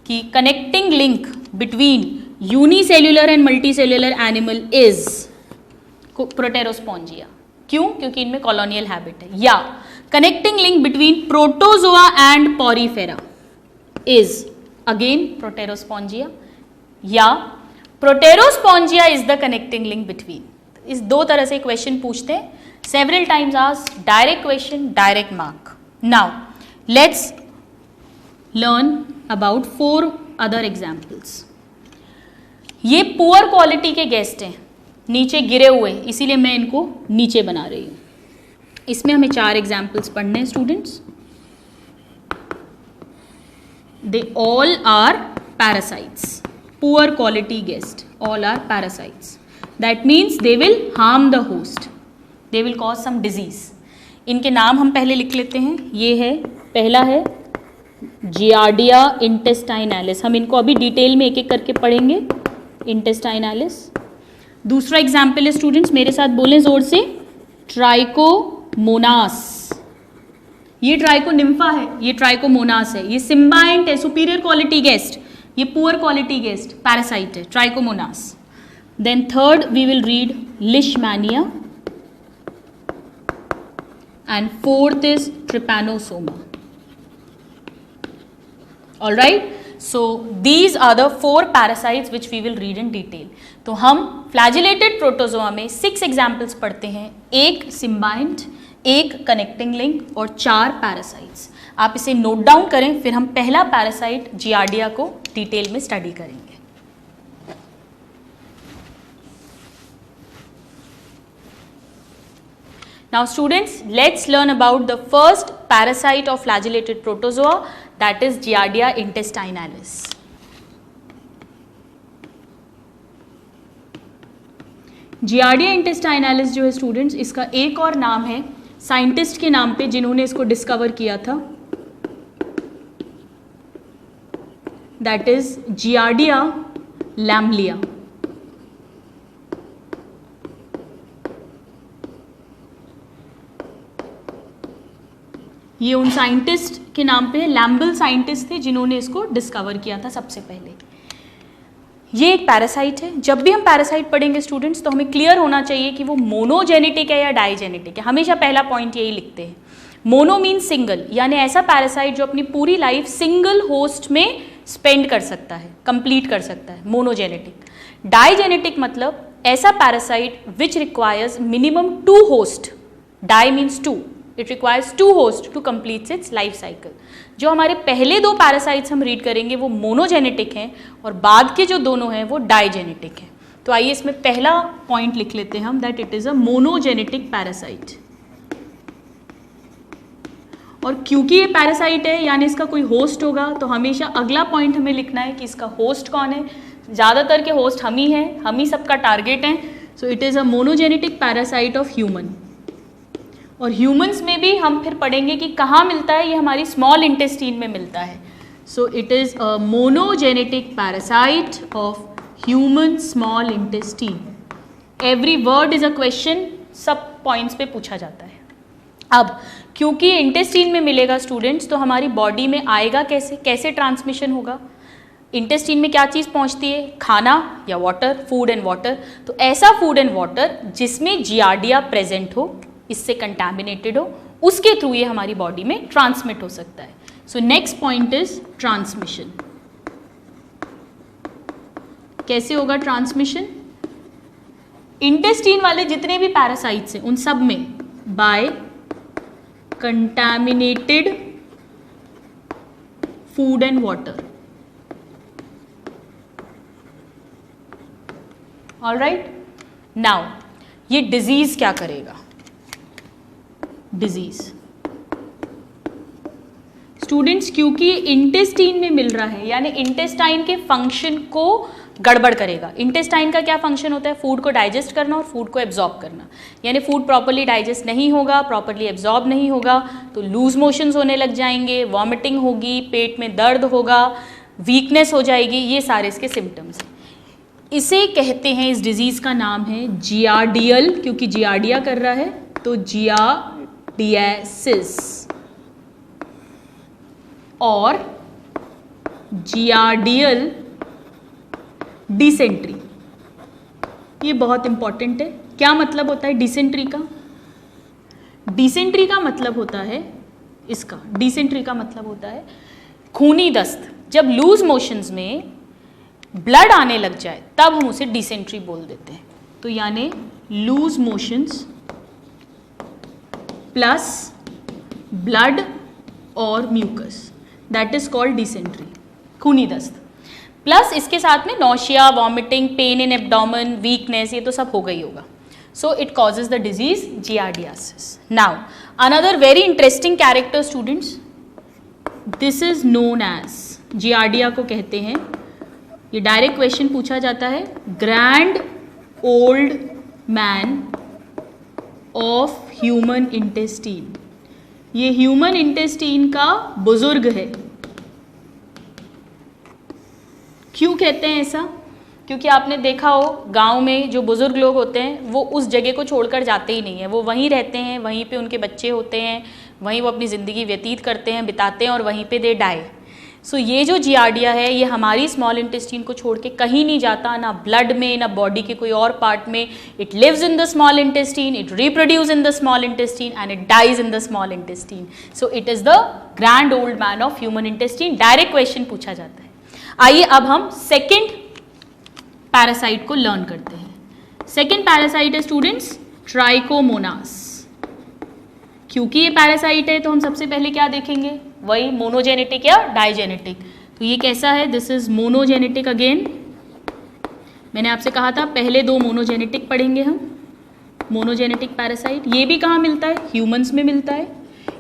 कि connecting link between unicellular and multi cellular animal is proterospongia. क्यों? क्योंकि इनमें कॉलोनियल हैबिट है। या connecting link between protozoa and porifera is again proterospongia, या proterospongia is the connecting link between. इस दो तरह से क्वेश्चन पूछते हैं, several times asked, direct question, direct mark. Now let's learn about 4 other examples. ये पुअर क्वालिटी के guest हैं, नीचे गिरे हुए, इसीलिए मैं इनको नीचे बना रही हूँ। इसमें हमें 4 एग्जाम्पल्स पढ़ने हैं students. They all are parasites, poor quality guest, all are parasites. That means they will harm the host, they will cause some disease. इनके नाम हम पहले लिख लेते हैं। ये है, पहला है जियार्डिया इंटेस्टाइनैलिस, हम इनको अभी डिटेल में एक एक करके पढ़ेंगे, इंटेस्टाइनैलिस। दूसरा एग्जाम्पल है स्टूडेंट्स, मेरे साथ बोलें जोर से, ट्राइकोमोनास। ये ट्राइकोनिम्फा है, ये ट्राइकोमोनास है, ये सिम्बाइंट है, सुपीरियर क्वालिटी गेस्ट, ये पुअर क्वालिटी गेस्ट, पैरासाइट है, trichomonas. Then third we will read leishmania and fourth is trypanosoma. Alright, so these are the 4 parasites which we will read in detail. तो हम flagellated protozoa में 6 examples पढ़ते हैं, 1 सिम्बाइंट, 1 connecting link और 4 parasites. आप इसे note down करें, फिर हम पहला पैरासाइट जियार्डिया को डिटेल में स्टडी करेंगे। Now students, let's learn about the first parasite of flagellated protozoa, that is giardia intestinalis. Giardia intestinalis जो है स्टूडेंट्स, इसका एक और नाम है साइंटिस्ट के नाम पे जिन्होंने इसको डिस्कवर किया था, दैट इज जियार्डिया लैम्बलिया। ये उन साइंटिस्ट के नाम पे, लैम्बल साइंटिस्ट थे जिन्होंने इसको डिस्कवर किया था सबसे पहले। ये एक पैरासाइट है। जब भी हम पैरासाइट पढ़ेंगे स्टूडेंट्स तो हमें क्लियर होना चाहिए कि वो मोनोजेनेटिक है या डाइजेनेटिक है। हमेशा पहला पॉइंट यही लिखते हैं। मोनो मीन्स सिंगल, यानी ऐसा पैरासाइट जो अपनी पूरी लाइफ सिंगल होस्ट में स्पेंड कर सकता है, कंप्लीट कर सकता है, मोनोजेनेटिक। डाइजेनेटिक मतलब ऐसा parasite which requires minimum 2 host, di means 2, it requires 2 host to complete its life cycle. जो हमारे पहले 2 पैरासाइट्स हम रीड करेंगे वो मोनोजेनेटिक हैं और बाद के जो दोनों हैं वो डाइजेनेटिक हैं। तो आइए इसमें पहला पॉइंट लिख लेते हैं हम, that it is a monogenetic parasite. और क्योंकि ये पैरासाइट है यानी इसका कोई होस्ट होगा, तो हमेशा अगला पॉइंट हमें लिखना है कि इसका होस्ट कौन है। ज़्यादातर के होस्ट हम ही हैं, हम ही सबका टारगेट हैं। सो it is a monogenetic parasite of human. और ह्यूमंस में भी हम फिर पढ़ेंगे कि कहाँ मिलता है, ये हमारी स्मॉल इंटेस्टाइन में मिलता है. So it is a monogenetic parasite of human small intestine. Every word is a question, सब पॉइंट्स पे पूछा जाता है. अब क्योंकि इंटेस्टाइन में मिलेगा स्टूडेंट्स, तो हमारी बॉडी में आएगा कैसे, कैसे ट्रांसमिशन होगा. इंटेस्टाइन में क्या चीज़ पहुंचती है, खाना या वाटर, फूड एंड वाटर. तो ऐसा फूड एंड वाटर जिसमें जियार्डिया प्रेजेंट हो, इससे कंटैमिनेटेड हो, उसके थ्रू ये हमारी बॉडी में ट्रांसमिट हो सकता है. So next point is transmission. कैसे होगा ट्रांसमिशन? इंटेस्टाइन वाले जितने भी पैरासाइट्स हैं उन सब में by contaminated food and water. Alright, now ये डिजीज क्या करेगा? डिजीज स्टूडेंट्स, क्योंकि इंटेस्टाइन में मिल रहा है, यानी इंटेस्टाइन के फंक्शन को गड़बड़ करेगा. इंटेस्टाइन का क्या फंक्शन होता है? फूड को डाइजेस्ट करना और फूड को एब्जॉर्ब करना. यानी फूड प्रॉपर्ली डाइजेस्ट नहीं होगा, प्रॉपर्ली एब्जॉर्ब नहीं होगा, तो लूज मोशंस होने लग जाएंगे, वॉमिटिंग होगी, पेट में दर्द होगा, वीकनेस हो जाएगी. ये सारे इसके सिम्टम्स हैं. इसे कहते हैं, इस डिजीज़ का नाम है जियार्डियल, क्योंकि जियार्डिया कर रहा है तो जियार्डियासिस और जियार्डियल डिसेंट्री. ये बहुत इंपॉर्टेंट है. क्या मतलब होता है डिसेंट्री का? डिसेंट्री का मतलब होता है इसका, डिसेंट्री का मतलब होता है खूनी दस्त. जब लूज मोशंस में ब्लड आने लग जाए तब हम उसे डिसेंट्री बोल देते हैं. तो यानी लूज मोशंस प्लस ब्लड और mucus, that is called dysentery, खूनी दस्त. प्लस इसके साथ में nausea, vomiting, pain in abdomen, weakness, ये तो सब हो गई होगा. So it causes the disease giardiasis. Now another very interesting character students, this is known as, Giardia को कहते हैं, ये डायरेक्ट क्वेश्चन पूछा जाता है, grand old man of human intestine. ये ह्यूमन इंटेस्टाइन का बुजुर्ग है. क्यों कहते हैं ऐसा? क्योंकि आपने देखा हो गांव में जो बुजुर्ग लोग होते हैं वो उस जगह को छोड़कर जाते ही नहीं है, वो वहीं रहते हैं, वहीं पे उनके बच्चे होते हैं, वहीं वो अपनी ज़िंदगी व्यतीत करते हैं, बिताते हैं और वहीं पे दे डाई. सो ये जो जियार्डिया है ये हमारी स्मॉल इंटेस्टाइन को छोड़ के कहीं नहीं जाता, ना ब्लड में, ना बॉडी के कोई और पार्ट में. It lives in the small intestine, it reproduce in the small intestine and it dies in the small intestine. So it is the grand old man of human intestine. Direct question पूछा जाता है. आइए अब हम second parasite को learn करते हैं. Second parasite है स्टूडेंट्स ट्राइकोमोनास. क्योंकि ये पैरासाइट है तो हम सबसे पहले क्या देखेंगे, वही मोनोजेनेटिक या डाइजेनेटिक. तो ये कैसा है? This is monogenetic. अगेन मैंने आपसे कहा था पहले दो मोनोजेनेटिक पढ़ेंगे हम, मोनोजेनेटिक पैरासाइट. ये भी कहाँ मिलता है? ह्यूमंस में मिलता है,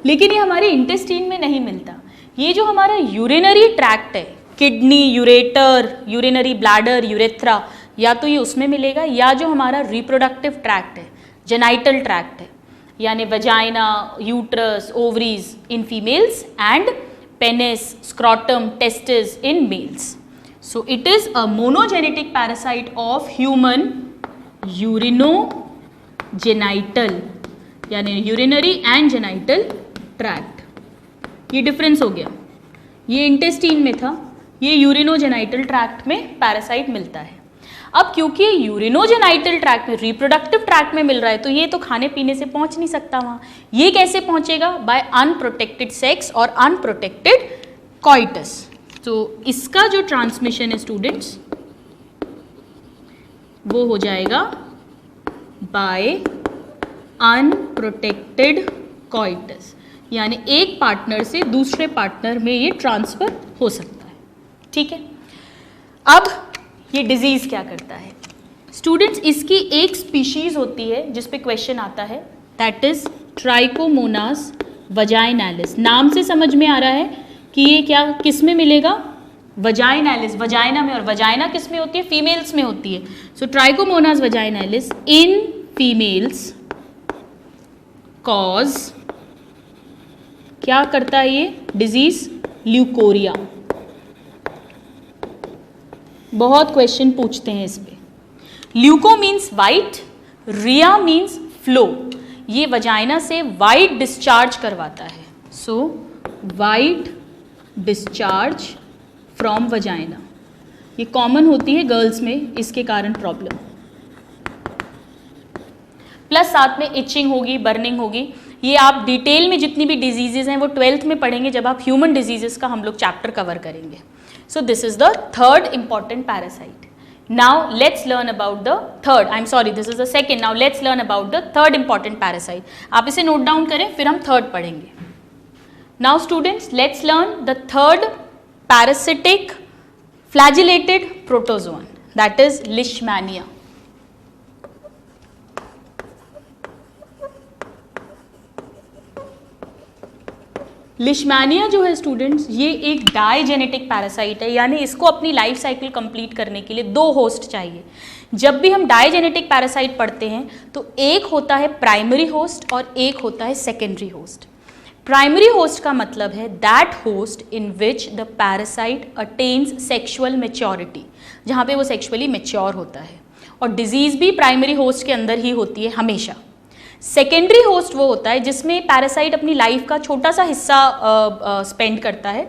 लेकिन ये हमारे इंटेस्टाइन में नहीं मिलता. ये जो हमारा यूरिनरी ट्रैक्ट है, kidney, ureter, urinary bladder, urethra, या तो ये उसमें मिलेगा, या जो हमारा रिप्रोडक्टिव ट्रैक्ट है, जेनाइटल ट्रैक्ट है, यानी vagina, uterus, ovaries in females and penis, scrotum, testis in males. So it is a monogenetic parasite of human urinogenital, यानी यूरिनरी एंड जेनाइटल ट्रैक्ट. ये डिफरेंस हो गया, ये इंटेस्टाइन में था, ये यूरिनोजेनाइटल ट्रैक्ट में पैरासाइट मिलता है. अब क्योंकि यूरिनोजेनाइटल ट्रैक्ट में, रिप्रोडक्टिव ट्रैक्ट में मिल रहा है, तो ये तो खाने पीने से पहुंच नहीं सकता वहाँ. ये कैसे पहुंचेगा? बाय अनप्रोटेक्टेड सेक्स और अनप्रोटेक्टेड कॉइटस. तो इसका जो ट्रांसमिशन है स्टूडेंट्स वो हो जाएगा बाय अनप्रोटेक्टेड कॉइटस, यानी एक पार्टनर से दूसरे पार्टनर में ये ट्रांसफर हो सकता है. ठीक है. अब ये डिजीज क्या करता है स्टूडेंट्स? इसकी एक स्पीशीज होती है जिस पे क्वेश्चन आता है, दैट इज ट्राइकोमोनास वजाइनालिस. नाम से समझ में आ रहा है कि ये क्या किस में मिलेगा? वजाइनालिस, वजाइना में. और वजाइना किस में होती है? फीमेल्स में होती है. सो trichomonas vaginalis in females cause क्या करता है ये डिजीज? ल्यूकोरिया। बहुत क्वेश्चन पूछते हैं इस पे। ल्यूको मीन्स वाइट, रिया मीन्स फ्लो। ये वजाइना से वाइट डिस्चार्ज करवाता है। So white discharge from vagina, ये कॉमन होती है गर्ल्स में, इसके कारण प्रॉब्लम। प्लस साथ में इचिंग होगी, बर्निंग होगी। ये आप डिटेल में जितनी भी डिजीजेज हैं वो 12th में पढ़ेंगे जब आप ह्यूमन डिजीजेस का हम लोग चैप्टर कवर करेंगे। सो this is the third important parasite. Now let's learn about the third, I am sorry this is the second. Now let's learn about the third important parasite. आप इसे note down करें, फिर हम third पढ़ेंगे। Now students let's learn the third parasitic flagellated protozoan, that is Leishmania. Leishmania जो है students, ये एक डाइजेनेटिक पैरासाइट है, यानी इसको अपनी लाइफ साइकिल कंप्लीट करने के लिए 2 होस्ट चाहिए। जब भी हम डाइजेनेटिक पैरासाइट पढ़ते हैं तो एक होता है प्राइमरी होस्ट और एक होता है सेकेंडरी होस्ट। प्राइमरी होस्ट का मतलब है that host in which the parasite attains sexual maturity, जहाँ पे वो सेक्शुअली मेच्योर होता है। और डिजीज भी प्राइमरी होस्ट के अंदर ही होती है हमेशा। सेकेंडरी होस्ट वो होता है जिसमें पैरासाइट अपनी लाइफ का छोटा सा हिस्सा स्पेंड करता है,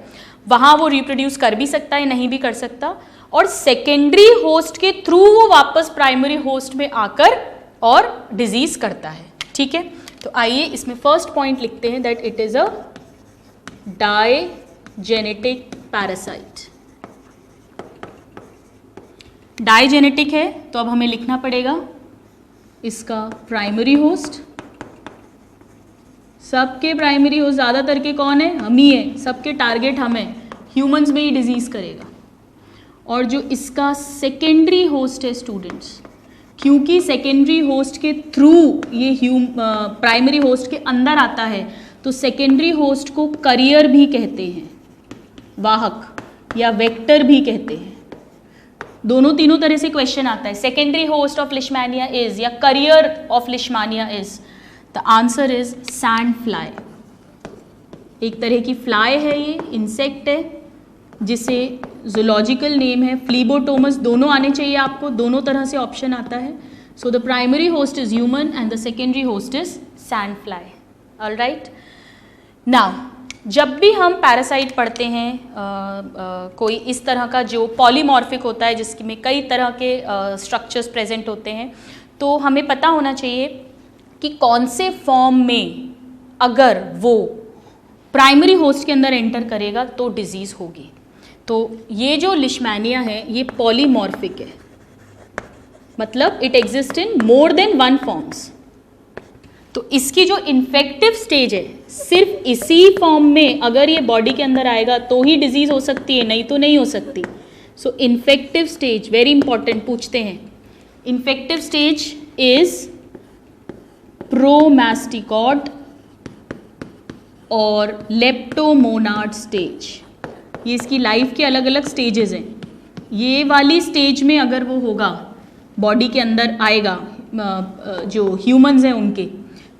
वहाँ वो रिप्रोड्यूस कर भी सकता है, नहीं भी कर सकता, और सेकेंडरी होस्ट के थ्रू वो वापस प्राइमरी होस्ट में आकर और डिजीज करता है। ठीक है, तो आइए इसमें फर्स्ट पॉइंट लिखते हैं that it is a digenetic parasite. Digenetic है तो अब हमें लिखना पड़ेगा इसका प्राइमरी होस्ट। सबके प्राइमरी होस्ट ज़्यादातर के कौन है? हम ही है, सबके टारगेट हम हैं, ह्यूमंस में ही डिजीज करेगा। और जो इसका सेकेंडरी होस्ट है स्टूडेंट्स, क्योंकि सेकेंडरी होस्ट के थ्रू ये प्राइमरी होस्ट के अंदर आता है, तो सेकेंडरी होस्ट को करियर भी कहते हैं, वाहक या वेक्टर भी कहते हैं। दोनों तीनों तरह से क्वेश्चन आता है, secondary host of leishmania is या carrier of leishmania is. The answer is sand fly. एक तरह की फ्लाई है, ये इंसेक्ट है जिसे जूलॉजिकल नेम है फ्लीबोटोमस। दोनों आने चाहिए आपको, दोनों तरह से ऑप्शन आता है। So the primary host is human and the secondary host is sand fly. All right, now जब भी हम पैरासाइट पढ़ते हैं कोई इस तरह का जो पॉलीमॉर्फिक होता है, जिसमें कई तरह के स्ट्रक्चर्स प्रेजेंट होते हैं, तो हमें पता होना चाहिए कि कौन से फॉर्म में अगर वो प्राइमरी होस्ट के अंदर एंटर करेगा तो डिजीज़ होगी। तो ये जो लिशमैनिया है ये पॉलीमॉर्फिक है, मतलब it exist in more than 1 forms. तो इसकी जो इन्फेक्टिव स्टेज है, सिर्फ इसी फॉर्म में अगर ये बॉडी के अंदर आएगा तो ही डिजीज हो सकती है, नहीं तो नहीं हो सकती। सो इन्फेक्टिव स्टेज वेरी इंपॉर्टेंट, पूछते हैं। इन्फेक्टिव स्टेज इज प्रोमास्टिकॉट और लेप्टोमोनाड स्टेज। ये इसकी लाइफ के अलग अलग स्टेजेस हैं। ये वाली स्टेज में अगर वो होगा, बॉडी के अंदर आएगा जो ह्यूमंस हैं उनके,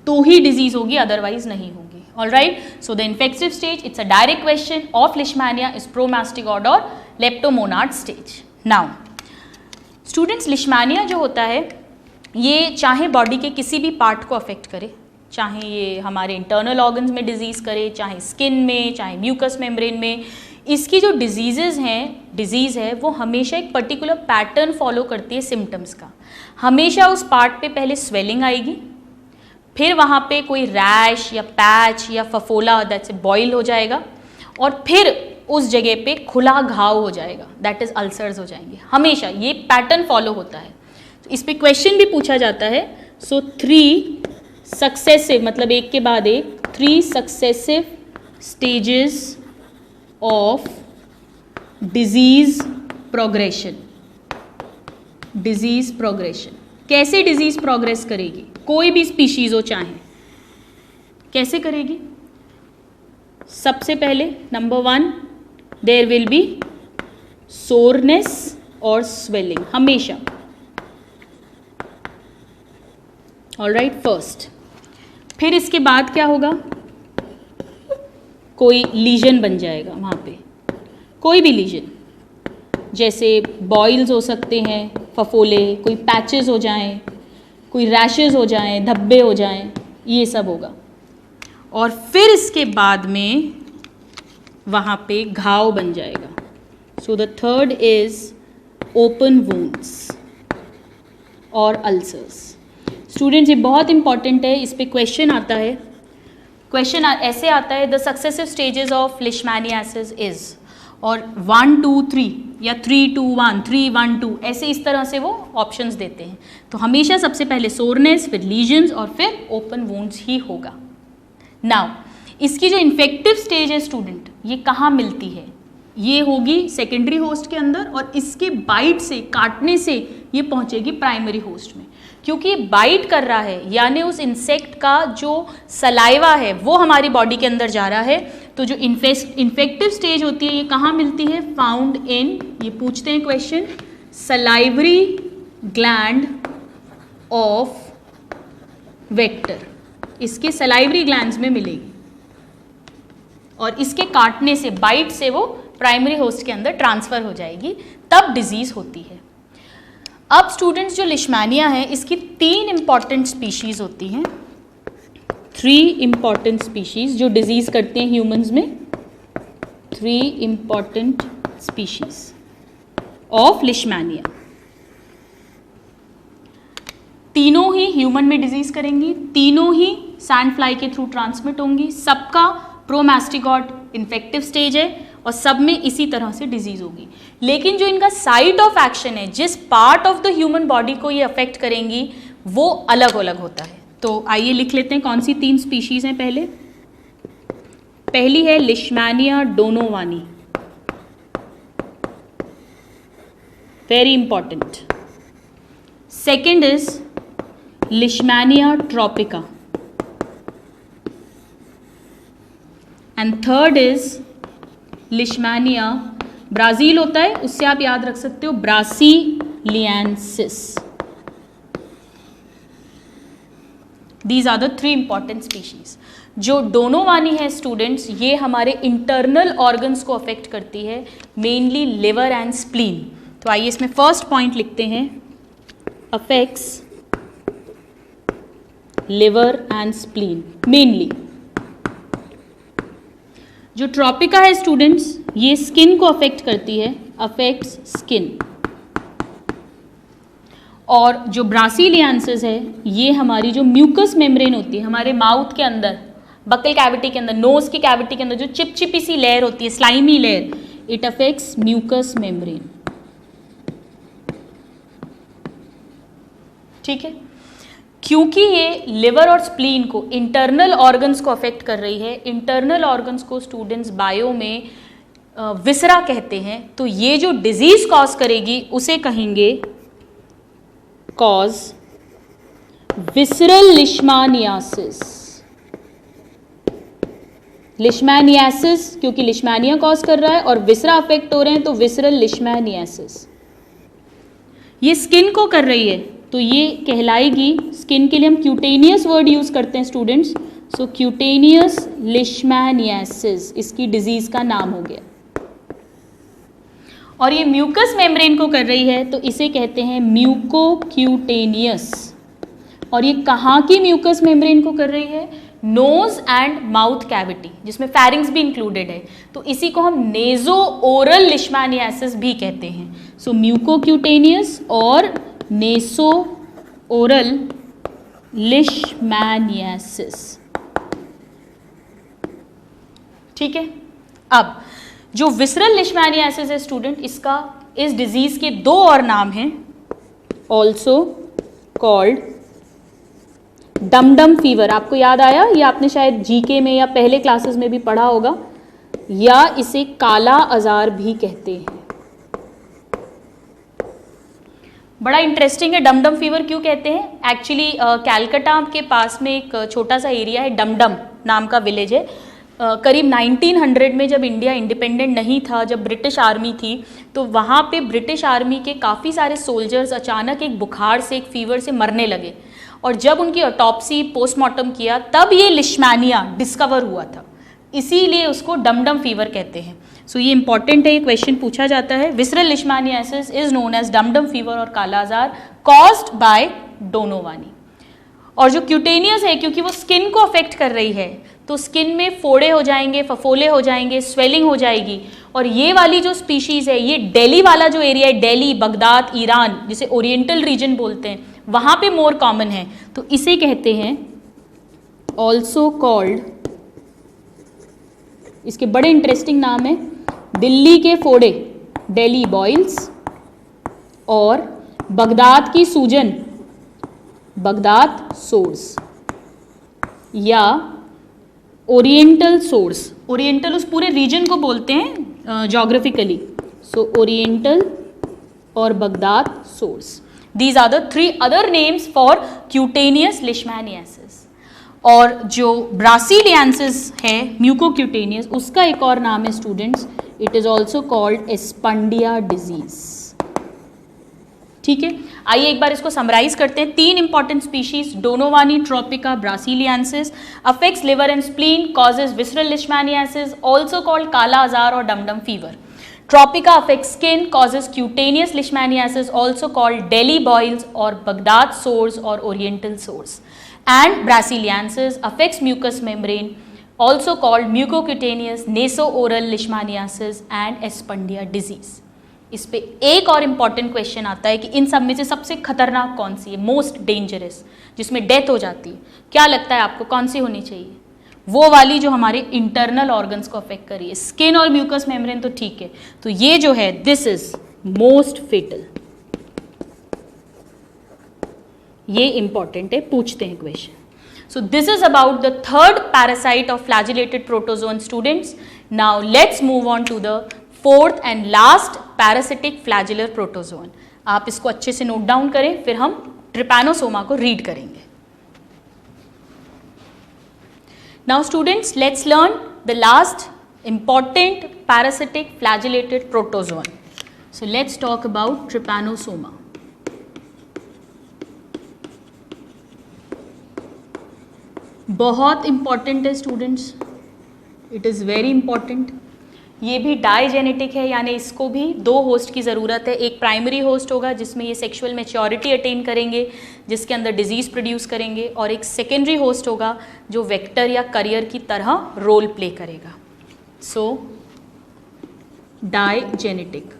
तो ही डिजीज होगी, अदरवाइज नहीं होगी। All right, so the infective stage, it's a direct question of leishmania is promastigote और leptomonad stage. Now students, leishmania जो होता है ये चाहे बॉडी के किसी भी पार्ट को अफेक्ट करे, चाहे ये हमारे इंटरनल ऑर्गन्स में डिजीज़ करे, चाहे स्किन में, चाहे म्यूकस मेम्ब्रेन में। इसकी जो डिजीज़ है वो हमेशा एक पर्टिकुलर पैटर्न फॉलो करती है सिम्टम्स का। हमेशा उस पार्ट पे पहले स्वेलिंग आएगी, फिर वहाँ पे कोई रैश या पैच या फफोला दैट से बॉयल हो जाएगा, और फिर उस जगह पे खुला घाव हो जाएगा, दैट इज़ अल्सर्स हो जाएंगे। हमेशा ये पैटर्न फॉलो होता है। तो इस पर क्वेश्चन भी पूछा जाता है। सो 3 सक्सेसिव, मतलब एक के बाद एक, 3 successive stages of disease progression. Disease progression, कैसे डिजीज प्रोग्रेस करेगी? कोई भी स्पीशीज हो चाहे, कैसे करेगी? सबसे पहले number 1, there will be soreness और स्वेलिंग हमेशा। All, right. फिर इसके बाद क्या होगा, कोई लीजन बन जाएगा वहाँ पे, कोई भी लीजन, जैसे बॉइल्स हो सकते हैं, फफोले, कोई पैचेस हो जाएं, कोई रैशेस हो जाएं, धब्बे हो जाएं, ये सब होगा। और फिर इसके बाद में वहाँ पे घाव बन जाएगा। सो the third is open wounds और अल्सर्स। स्टूडेंट्स ये बहुत इंपॉर्टेंट है, इस पे क्वेश्चन आता है। क्वेश्चन ऐसे आता है, the successive stages of leishmaniasis is, और 1 2 3 या 3 2 1 3 1 2 ऐसे इस तरह से वो ऑप्शंस देते हैं। तो हमेशा सबसे पहले सोरनेस, फिर लीजन्स और फिर ओपन वुंड्स ही होगा। नाउ इसकी जो इन्फेक्टिव स्टेज है स्टूडेंट, ये कहाँ मिलती है, ये होगी सेकेंडरी होस्ट के अंदर, और इसके बाइट से, काटने से ये पहुंचेगी प्राइमरी होस्ट में। क्योंकि बाइट कर रहा है, यानी उस इंसेक्ट का जो सलाइवा है वो हमारी बॉडी के अंदर जा रहा है। तो जो इन्फेक्टिव स्टेज होती है ये कहाँ मिलती है, फाउंड इन, ये पूछते हैं question, salivary gland of vector, इसके सलाइवरी ग्लैंड्स में मिलेगी, और इसके काटने से, बाइट से वो प्राइमरी होस्ट के अंदर ट्रांसफर हो जाएगी, तब डिजीज होती है। अब स्टूडेंट्स जो लिशमैनिया है इसकी 3 इंपॉर्टेंट स्पीशीज होती हैं, 3 इंपॉर्टेंट स्पीशीज जो डिजीज करते हैं ह्यूमंस में, 3 इंपॉर्टेंट स्पीशीज ऑफ लिशमैनिया। तीनों ही ह्यूमन में डिजीज करेंगी, तीनों ही सैंड फ्लाई के थ्रू ट्रांसमिट होंगी, सबका प्रोमास्टिगॉट इन्फेक्टिव स्टेज है और सब में इसी तरह से डिजीज होगी। लेकिन जो इनका साइट ऑफ एक्शन है, जिस part of the human body को ये अफेक्ट करेंगी, वो अलग अलग होता है। तो आइए लिख लेते हैं कौन सी 3 स्पीशीज हैं। पहली है leishmania donovani, very important. Second is leishmania tropica, and third is leishmania, Brazil होता है उससे आप याद रख सकते हो, brasiliensis. These are the 3 important species. जो डोनोवानी है स्टूडेंट्स, ये हमारे इंटरनल ऑर्गन्स को अफेक्ट करती है, मेनली लिवर एंड स्प्लीन। तो आइए इसमें फर्स्ट पॉइंट लिखते हैं, affects liver and spleen mainly. जो ट्रॉपिका है स्टूडेंट्स, ये स्किन को अफेक्ट करती है, अफेक्ट्स स्किन। और जो ब्रासिलियंसिस है, ये हमारी जो म्यूकस मेम्ब्रेन होती है हमारे माउथ के अंदर, बकल कैविटी के अंदर, नोज की कैविटी के अंदर जो चिपचिपी सी लेयर होती है, slimy layer, it affects mucus membrane. ठीक है, क्योंकि ये लिवर और स्प्लीन को, इंटरनल ऑर्गन्स को अफेक्ट कर रही है। इंटरनल ऑर्गन्स को स्टूडेंट्स बायो में विसरा कहते हैं। तो ये जो डिजीज कॉज करेगी उसे कहेंगे कॉज विसरल लिशमैनियासिस। लिशमैनियासिस क्योंकि लिशमैनिया कॉज कर रहा है और विसरा अफेक्ट हो रहे हैं, तो विसरल लिशमैनियासिस। ये स्किन को कर रही है तो ये कहलाएगी, स्किन के लिए हम क्यूटेनियस वर्ड यूज करते हैं स्टूडेंट्स, सो क्यूटेनियस लिशमैनियासिस इसकी डिजीज का नाम हो गया। और ये म्यूकस मेम्ब्रेन को कर रही है तो इसे कहते हैं म्यूकोक्यूटेनियस। और ये कहाँ की म्यूकस मेम्ब्रेन को कर रही है, नोज एंड माउथ कैविटी, जिसमें फैरिंग्स भी इंक्लूडेड है, तो इसी को हम नेजो ओरल लिशमैनियासिस भी कहते हैं। सो म्यूकोक्यूटेनियस और नेसो ओरल लिशमैनियासिस। ठीक है, अब जो विसरल लिशमैनियासिस है स्टूडेंट, इसका, इस डिजीज के 2 और नाम हैं, ऑल्सो कॉल्ड डमडम फीवर। आपको याद आया, ये आपने शायद जीके में या पहले क्लासेस में भी पढ़ा होगा, या इसे काला अजार भी कहते हैं। बड़ा इंटरेस्टिंग है, डमडम फीवर क्यों कहते हैं। एक्चुअली कैलकाटा के पास में एक छोटा सा एरिया है, डमडम नाम का विलेज है। करीब 1900 में जब इंडिया इंडिपेंडेंट नहीं था, जब ब्रिटिश आर्मी थी, तो वहाँ पे ब्रिटिश आर्मी के काफ़ी सारे सोल्जर्स अचानक एक बुखार से, एक फीवर से मरने लगे। और जब उनकी ऑटोप्सी पोस्टमार्टम किया तब ये लिशमैनिया डिस्कवर हुआ था, इसीलिए उसको डमडम फीवर कहते हैं। सो ये इंपॉर्टेंट है, ये क्वेश्चन पूछा जाता है। Visceral leishmaniasis is known as dumdum fever और काला आजार कॉज्ड बाय डोनोवानी। और जो क्यूटेनियस है, क्योंकि वो स्किन को अफेक्ट कर रही है तो स्किन में फोड़े हो जाएंगे, फफोले हो जाएंगे, स्वेलिंग हो जाएगी। और ये वाली जो स्पीशीज है, ये दिल्ली वाला जो एरिया है, दिल्ली, बगदाद, ईरान, जिसे ओरिएंटल रीजन बोलते हैं, वहां पे मोर कॉमन है, तो इसे कहते हैं ऑल्सो कॉल्ड, इसके बड़े इंटरेस्टिंग नाम है, दिल्ली के फोड़े, दिल्ली बॉइल्स, और बगदाद की सूजन, बगदाद सोर्स, या ओरिएंटल सोर्स। ओरिएंटल उस पूरे रीजन को बोलते हैं जोग्राफिकली, सो ओरिएंटल और Baghdad sores, these are the 3 other names for cutaneous leishmaniasis. और जो ब्रासिलियंसिस है म्यूकोक्यूटेनियस, उसका एक और नाम है students, it is also called espundia disease. ठीक है, आइए एक बार इसको समराइज करते हैं। 3 important species, donovani, tropica, brasiliensis, affects liver and spleen, causes visceral leishmaniasis, also called kala azar और dumdum fever. Tropica affects skin, causes cutaneous leishmaniasis, also called Delhi boils or Baghdad sores or Oriental sores. And Brasiliensis affects mucous membrane, also called mucocutaneous nasooral leishmaniasis and Espondia disease. इस पे एक और important question आता है कि इन सब में से सबसे खतरनाक कौन सी है, मोस्ट डेंजरस, जिसमें डेथ हो जाती है, क्या लगता है आपको कौन सी होनी चाहिए? वो वाली जो हमारे इंटरनल ऑर्गन्स को अफेक्ट करी है। स्किन और म्यूकस मेम्ब्रेन तो ठीक है, तो ये जो है दिस इज मोस्ट फेटल। ये इंपॉर्टेंट है, पूछते हैं question. So this is about the third parasite of flagellated protozoan students. Now let's move on to the fourth and last parasitic flagellar protozoan. आप इसको अच्छे से नोट डाउन करें, फिर हम ट्रिपैनोसोमा को रीड करेंगे। Now students, let's learn the last important parasitic flagellated protozoan. So let's talk about trypanosoma. बहुत important है students, it is very important. ये भी डाइजेनेटिक है, यानी इसको भी 2 होस्ट की ज़रूरत है। एक प्राइमरी होस्ट होगा जिसमें ये सेक्सुअल मैच्योरिटी अटेन करेंगे, जिसके अंदर डिजीज़ प्रोड्यूस करेंगे, और एक सेकेंडरी होस्ट होगा जो वेक्टर या करियर की तरह रोल प्ले करेगा। सो डाइजेनेटिक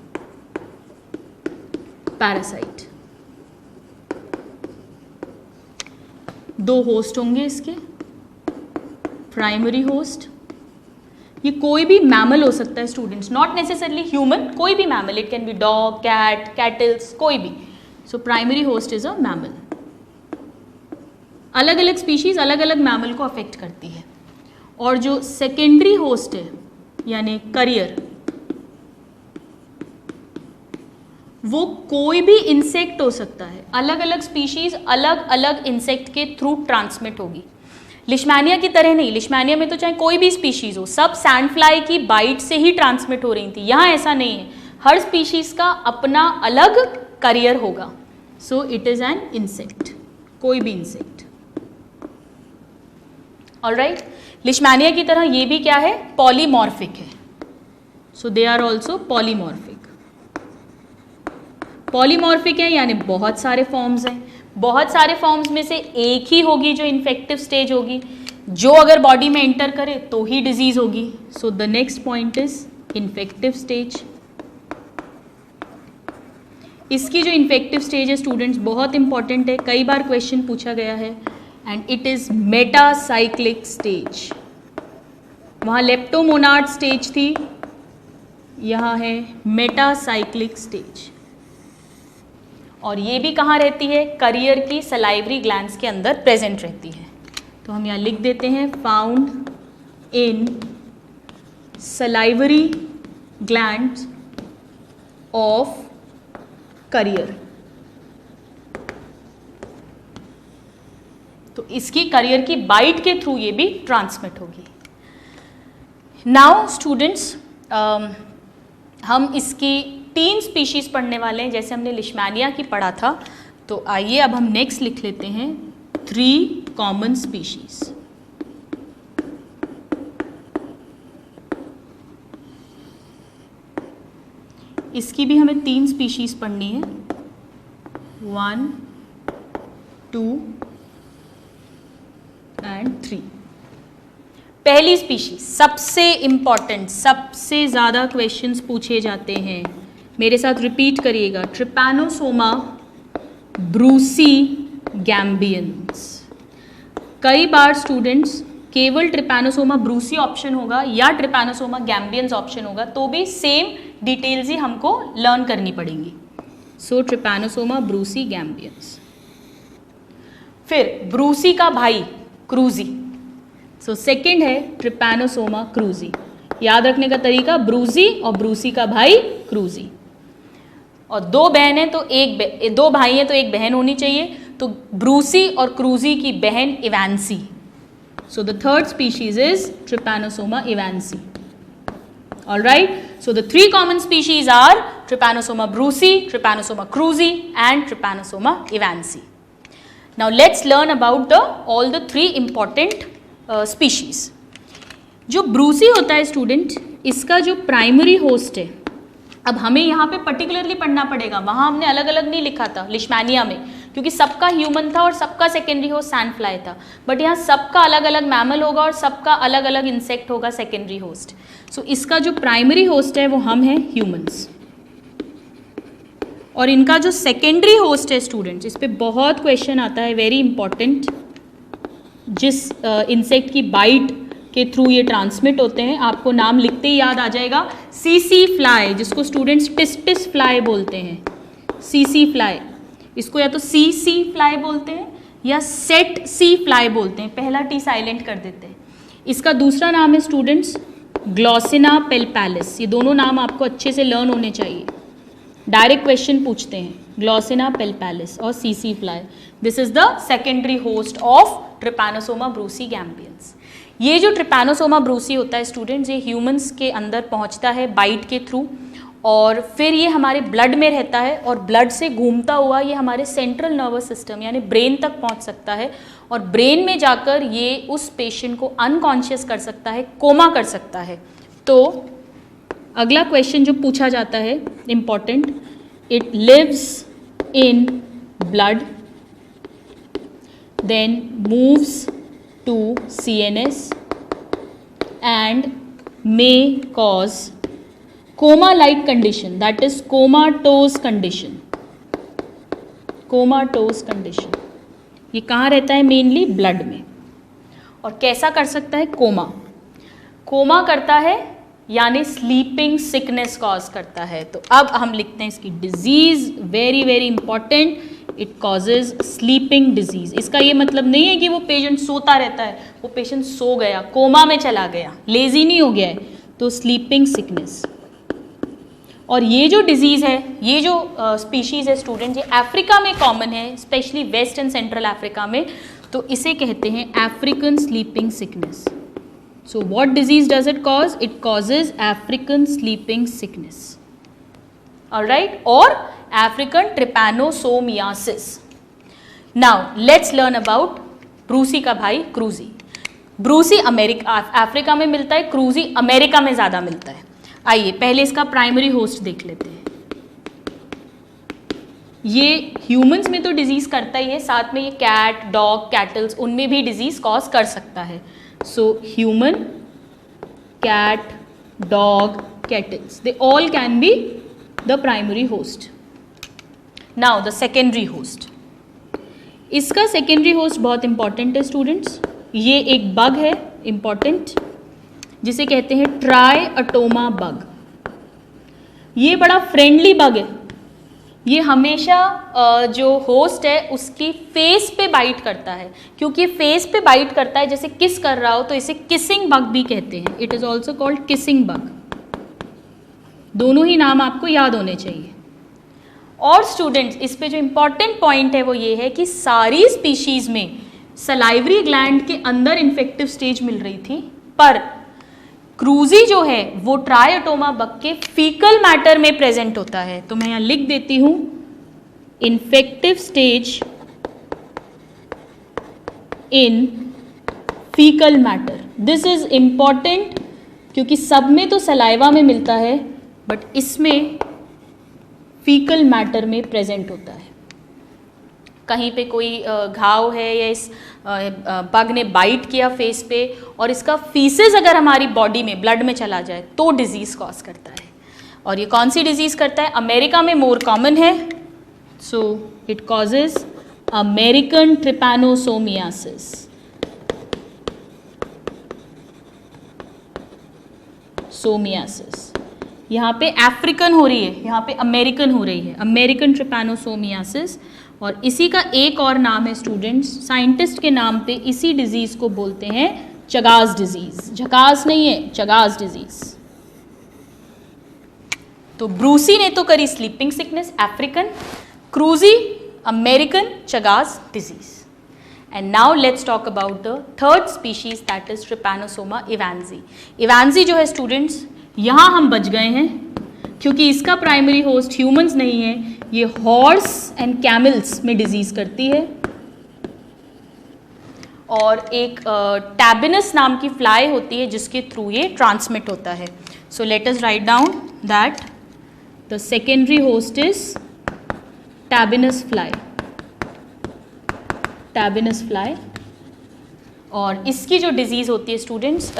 पैरासाइट, 2 होस्ट होंगे इसके, प्राइमरी होस्ट, ये कोई भी मैमल हो सकता है स्टूडेंट्स, नॉट नेसेसरली ह्यूमन, कोई भी mammal, it can be dog, cat, cattles, कोई भी। So primary host is a mammal. अलग अलग स्पीशीज अलग अलग मैमल को अफेक्ट करती है। और जो सेकेंडरी होस्ट है यानी करियर, वो कोई भी इंसेक्ट हो सकता है। अलग अलग स्पीशीज अलग अलग इंसेक्ट के थ्रू ट्रांसमिट होगी। लिशमैनिया की तरह नहीं, लिशमैनिया में तो चाहे कोई भी स्पीशीज हो, सब सैंडफ्लाई की बाइट से ही ट्रांसमिट हो रही थी। यहाँ ऐसा नहीं है, हर स्पीशीज का अपना अलग करियर होगा। So it is an insect, कोई भी इंसेक्ट। ऑलराइट, लिशमैनिया की तरह ये भी क्या है, पॉलीमॉर्फिक है। So they are also polymorphic. Polymorphic है यानी बहुत सारे फॉर्म्स हैं। बहुत सारे फॉर्म्स में से एक ही होगी जो इन्फेक्टिव स्टेज होगी, जो अगर बॉडी में एंटर करे तो ही डिजीज होगी। So the next point is infective stage. इसकी जो इन्फेक्टिव स्टेज है स्टूडेंट्स बहुत इंपॉर्टेंट है, कई बार क्वेश्चन पूछा गया है, एंड इट इज मेटासाइक्लिक स्टेज। वहाँ लेप्टोमोनाड स्टेज थी, यहाँ है मेटासाइक्लिक स्टेज। और ये भी कहाँ रहती है, करियर की सलाइवरी ग्लैंड्स के अंदर प्रेजेंट रहती है। तो हम यहाँ लिख देते हैं found in salivary glands of career. तो इसकी करियर की बाइट के थ्रू ये भी ट्रांसमिट होगी। नाउ स्टूडेंट्स, हम इसकी 3 स्पीशीज पढ़ने वाले हैं, जैसे हमने लिशमैनिया की पढ़ा था। तो आइए अब हम नेक्स्ट लिख लेते हैं 3 कॉमन स्पीशीज। इसकी भी हमें 3 स्पीशीज पढ़नी है, 1, 2 एंड 3। पहली स्पीशीज सबसे इंपॉर्टेंट, सबसे ज़्यादा क्वेश्चंस पूछे जाते हैं, मेरे साथ रिपीट करिएगा, ट्रिपैनोसोमा ब्रूसी गैम्बियंस। कई बार स्टूडेंट्स केवल ट्रिपैनोसोमा ब्रूसी ऑप्शन होगा या ट्रिपैनोसोमा गैम्बियंस ऑप्शन होगा, तो भी सेम डिटेल्स ही हमको लर्न करनी पड़ेंगी। सो ट्रिपैनोसोमा ब्रूसी गैम्बियंस। फिर ब्रूसी का भाई क्रूजी, सो सेकंड है ट्रिपैनोसोमा क्रूजी। याद रखने का तरीका, ब्रूसी और ब्रूसी का भाई क्रूजी। और 2 बहन है तो 2 भाई हैं तो 1 बहन होनी चाहिए, तो ब्रूसी और क्रूजी की बहन evansi. So the third species is trypanosoma evansi. Alright, so the 3 common species are Trypanosoma brucei, Trypanosoma cruzi and Trypanosoma ivansi. Now let's learn about all the 3 important species. जो Brucie होता है student, इसका जो primary host है, अब हमें यहाँ पे पर्टिकुलरली पढ़ना पड़ेगा, वहाँ हमने अलग अलग नहीं लिखा था लिशमैनिया में, क्योंकि सबका ह्यूमन था और सबका सेकेंडरी होस्ट सैंडफ्लाई था, बट यहाँ सबका अलग अलग मैमल होगा और सबका अलग अलग इंसेक्ट होगा सेकेंडरी होस्ट। सो इसका जो प्राइमरी होस्ट है वो हम हैं ह्यूमंस, और इनका जो सेकेंडरी होस्ट है स्टूडेंट्स, इस पे बहुत क्वेश्चन आता है, वेरी इंपॉर्टेंट, जिस इंसेक्ट की बाइट के थ्रू ये ट्रांसमिट होते हैं, आपको नाम लिखते ही याद आ जाएगा, सीसी फ्लाई, जिसको स्टूडेंट्स टिस्टिस फ्लाई बोलते हैं, सीसी फ्लाई। इसको या तो सीसी फ्लाई बोलते हैं या सेट सी फ्लाई बोलते हैं, पहला टी साइलेंट कर देते हैं। इसका दूसरा नाम है स्टूडेंट्स ग्लॉसिना पेल्पैलिस। ये दोनों नाम आपको अच्छे से लर्न होने चाहिए, डायरेक्ट क्वेश्चन पूछते हैं, ग्लॉसिना पेल्पैलिस और CC fly. This is the secondary host of Trypanosoma Brucie gambiense. ये जो ट्रिपैनोसोमा ब्रूसी होता है स्टूडेंट्स, ये ह्यूमंस के अंदर पहुंचता है बाइट के थ्रू, और फिर ये हमारे ब्लड में रहता है, और ब्लड से घूमता हुआ ये हमारे सेंट्रल नर्वस सिस्टम यानी ब्रेन तक पहुंच सकता है, और ब्रेन में जाकर ये उस पेशेंट को अनकॉन्शियस कर सकता है, कोमा कर सकता है। तो अगला क्वेश्चन जो पूछा जाता है important, it lives in blood then moves to CNS and may cause coma-like condition, that is comatose condition. Comatose condition ये कहाँ रहता है? मेनली ब्लड में। और कैसा कर सकता है? कोमा। कोमा करता है यानी स्लीपिंग सिकनेस कॉज करता है। तो अब हम लिखते हैं इसकी disease, very very important, it causes sleeping disease. इसका ये मतलब नहीं है कि वो पेशेंट सोता रहता है, वो पेशेंट सो गया, कोमा में चला गया, लेजी नहीं हो गया है, तो स्लीपिंग सिकनेस। और ये जो डिजीज़ है, ये जो स्पीशीज़ है स्टूडेंट, ये अफ्रीका में कॉमन है, specially west and central Africa में, तो इसे कहते हैं African sleeping sickness. So what disease does it cause? It causes African sleeping sickness, alright, और African trypanosomiasis. Now let's learn about brucei का भाई क्रूजी। ब्रूसी अफ्रीका में मिलता है, क्रूजी अमेरिका में ज़्यादा मिलता है। आइए पहले इसका प्राइमरी होस्ट देख लेते हैं। ये ह्यूमंस में तो डिजीज़ करता ही है, साथ में ये कैट, डॉग, कैटल्स, उनमें भी डिजीज़ कॉज कर सकता है। So human, cat, dog, cattles, they all can be the primary host. Now the secondary host, इसका सेकेंडरी होस्ट बहुत इंपॉर्टेंट है स्टूडेंट्स। ये एक बग है इंपॉर्टेंट, जिसे कहते हैं ट्राइअटोमा बग। ये बड़ा फ्रेंडली बग है, ये हमेशा जो होस्ट है उसकी फेस पे बाइट करता है, क्योंकि फेस पे बाइट करता है जैसे किस कर रहा हो, तो इसे किसिंग बग भी कहते हैं। It is also called kissing bug. दोनों ही नाम आपको याद होने चाहिए। और स्टूडेंट्स इस पे जो इम्पॉर्टेंट पॉइंट है वो ये है कि सारी स्पीशीज़ में सलाइवरी ग्लैंड के अंदर इन्फेक्टिव स्टेज मिल रही थी, पर क्रूजी जो है वो ट्राइअटोमा बग के फीकल मैटर में प्रेजेंट होता है। तो मैं यहाँ लिख देती हूँ, infective stage in faecal matter. This is important क्योंकि सब में तो सलाइवा में मिलता है, बट इसमें फीकल मैटर में प्रेजेंट होता है। कहीं पे कोई घाव है या इस बग ने बाइट किया फेस पे और इसका फीसेस अगर हमारी बॉडी में ब्लड में चला जाए तो डिजीज कॉज करता है। और ये कौन सी डिजीज करता है? अमेरिका में मोर कॉमन है, so it causes American trypanosomiasis. सोमियासिस यहाँ पे अफ्रीकन हो रही है, यहाँ पे अमेरिकन हो रही है, अमेरिकन ट्रिपैनोसोमियासिस। और इसी का एक और नाम है स्टूडेंट्स, साइंटिस्ट के नाम पे इसी डिजीज को बोलते हैं चगास डिजीज। झकास नहीं है, चगास डिजीज। तो ब्रूसी ने तो करी sleeping sickness African, cruzi American, Chagas disease. And now let's talk about the third species, that is Trypanosoma evanzi. evanzi जो है स्टूडेंट्स, यहाँ हम बच गए हैं क्योंकि इसका प्राइमरी होस्ट ह्यूमंस नहीं है, ये हॉर्स एंड कैमल्स में डिजीज करती है। और एक टैबिनस नाम की फ्लाई होती है जिसके थ्रू ये ट्रांसमिट होता है। So let us write down that the secondary host is tabanus fly, tabanus fly. और इसकी जो डिजीज़ होती है स्टूडेंट्स,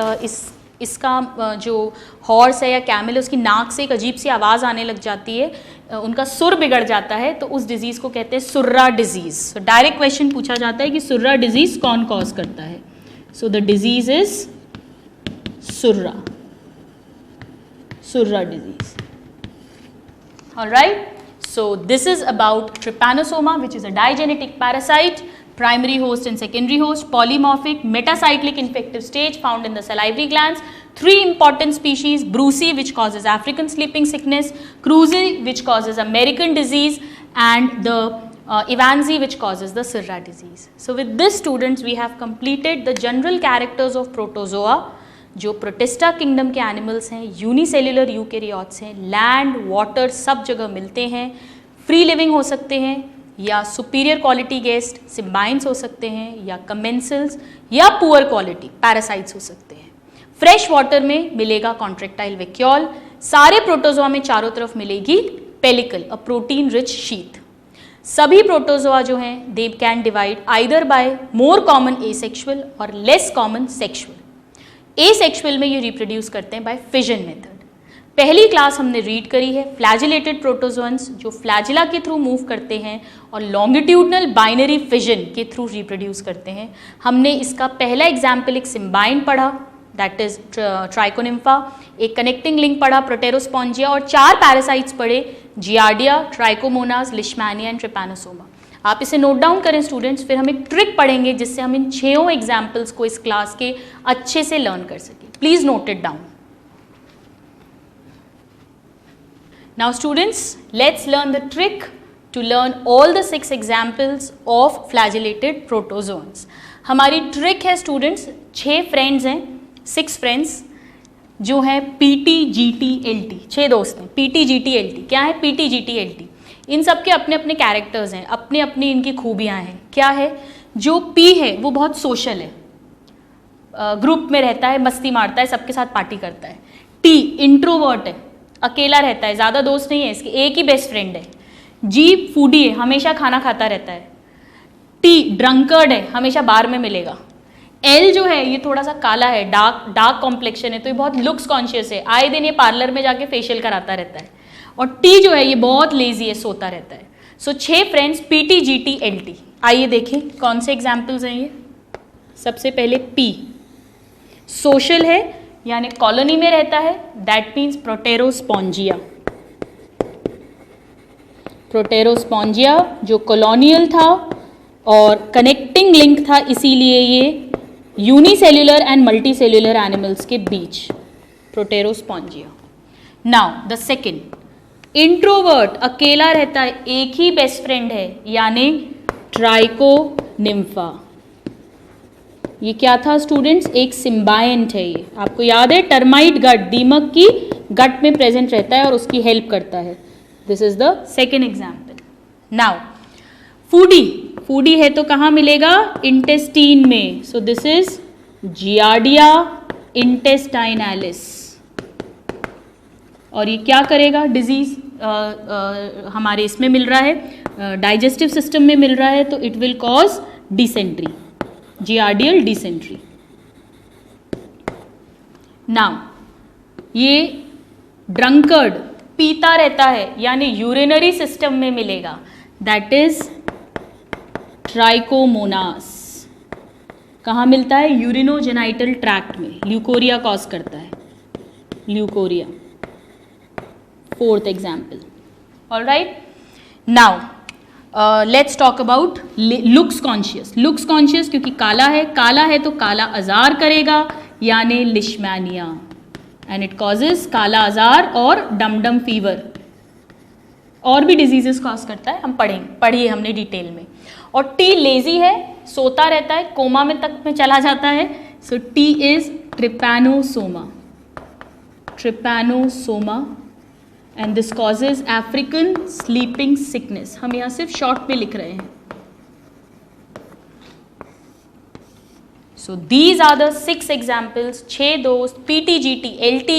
इसका जो हॉर्स है या कैमल है उसकी नाक से एक अजीब सी आवाज़ आने लग जाती है, उनका सुर बिगड़ जाता है, तो उस डिजीज़ को कहते हैं सुर्रा डिजीज़। सो डायरेक्ट क्वेश्चन पूछा जाता है कि सुर्रा डिजीज़ कौन कॉज करता है? So the disease is surra, surra disease. Alright, so this is about Trypanosoma, which is a digenetic parasite, primary host and secondary host, polymorphic, metacyclic infective stage found in the salivary glands. Three important species: Brucei, which causes African sleeping sickness; Krusei, which causes American disease; and the evanzi, which causes the Sirra disease. So with this students we have completed the general characters of protozoa, जो protista kingdom के animals हैं, unicellular eukaryotes हैं, land water सब जगह मिलते हैं, free living हो सकते हैं या सुपीरियर क्वालिटी गेस्ट सिम्बाइंस हो सकते हैं या कमेंसल्स या पुअर क्वालिटी पैरासाइट्स हो सकते हैं। फ्रेश वाटर में मिलेगा कॉन्ट्रेक्टाइल वैक्यूल, सारे प्रोटोजोआ में चारों तरफ मिलेगी pellicle, a protein rich sheath. सभी प्रोटोजोआ जो हैं they can divide either bye more common asexual और लेस कॉमन सेक्सुअल। एसेक्सुअल में ये रिप्रोड्यूस करते हैं बाय फिजन मेथड। पहली क्लास हमने रीड करी है फ्लैजिलेटेड प्रोटोजोन्स जो फ्लैजिला के थ्रू मूव करते हैं और लॉन्गिट्यूडनल बाइनरी फिजन के थ्रू रिप्रोड्यूस करते हैं। हमने इसका पहला एग्जाम्पल एक सिम्बाइन पढ़ा, दैट इज ट्राइकोनिम्फा, एक कनेक्टिंग लिंक पढ़ा प्रोटेरोस्पॉन्जिया, और 4 पैरासाइट्स पढ़े, giardia, trichomonas, Leishmania and Trypanosoma. आप इसे नोट डाउन करें स्टूडेंट्स, फिर हम एक ट्रिक पढ़ेंगे जिससे हम इन 6 एग्जाम्पल्स को इस क्लास के अच्छे से लर्न कर सकें। Please note it down. Now students, let's learn the trick to learn all the 6 examples of flagellated protozoans. हमारी ट्रिक है स्टूडेंट्स, 6 फ्रेंड्स हैं, 6 फ्रेंड्स जो हैं PTGTLT, 6 दोस्त हैं PTGTLT। क्या है PTGTLT? इन सब के अपने अपने कैरेक्टर्स हैं, अपनी अपनी इनकी खूबियाँ हैं। क्या है? जो P है वो बहुत सोशल है, ग्रुप में रहता है, मस्ती मारता है, सबके साथ पार्टी करता है। T इंट्रोवर्ट है, अकेला रहता है, ज़्यादा दोस्त नहीं है इसके, एक ही बेस्ट फ्रेंड है। G फूडी है, हमेशा खाना खाता रहता है। T ड्रंकर्ड है, हमेशा बार में मिलेगा। L जो है ये थोड़ा सा काला है, डार्क कॉम्प्लेक्शन है, तो ये बहुत लुक्स कॉन्शियस है, आए दिन ये पार्लर में जाके फेशियल कराता रहता है। और T जो है ये बहुत लेजी है, सोता रहता है। सो 6 फ्रेंड्स PTGTLT। आइए देखें कौन से एग्जाम्पल्स हैं ये। सबसे पहले P सोशल है, यानी कॉलोनी में रहता है, दैट मीन्स प्रोटेरोस्पॉन्जिया। प्रोटेरोस्पॉन्जिया जो कॉलोनियल था और कनेक्टिंग लिंक था, इसीलिए ये यूनिसेल्युलर एंड मल्टीसेल्युलर एनिमल्स के बीच, प्रोटेरोस्पॉन्जिया। नाउ द सेकेंड, इंट्रोवर्ट, अकेला रहता है, एक ही बेस्ट फ्रेंड है, यानी ट्राइकोनिम्फा। ये क्या था स्टूडेंट्स? एक सिम्बायंट है। ये आपको याद है, टर्माइट गट, दीमक की गट में प्रेजेंट रहता है और उसकी हेल्प करता है। This is the second example. Now फूडी, फूडी है तो कहाँ मिलेगा? इंटेस्टीन में. So this is giardia intestinalis. और ये क्या करेगा? डिजीज हमारे इसमें मिल रहा है, डाइजेस्टिव सिस्टम में मिल रहा है, तो it will cause dysentery, giardial dysentery. Now ये ड्रंकर्ड पीता रहता है यानी यूरिनरी सिस्टम में मिलेगा, दैट इज ट्राइकोमोनास. कहाँ मिलता है? यूरिनोजेनाइटल ट्रैक्ट में. ल्यूकोरिया कॉज करता है, leucorrhoea. Fourth example. Alright, now let's talk about looks conscious. Looks conscious क्योंकि काला है तो काला अजार करेगा यानी लिशमैनिया, एंड इट कॉजेज काला अजार और डम फीवर. और भी डिजीजेस कॉज करता है, हम पढ़िए हमने डिटेल में. और टी लेजी है, सोता रहता है, कोमा में तक में चला जाता है. So T is trypanosoma, trypanosoma, and this causes African sleeping sickness. हम यहाँ सिर्फ शॉर्ट में लिख रहे हैं. So these are the 6 examples. 6 दोस्त, PTGT, LT,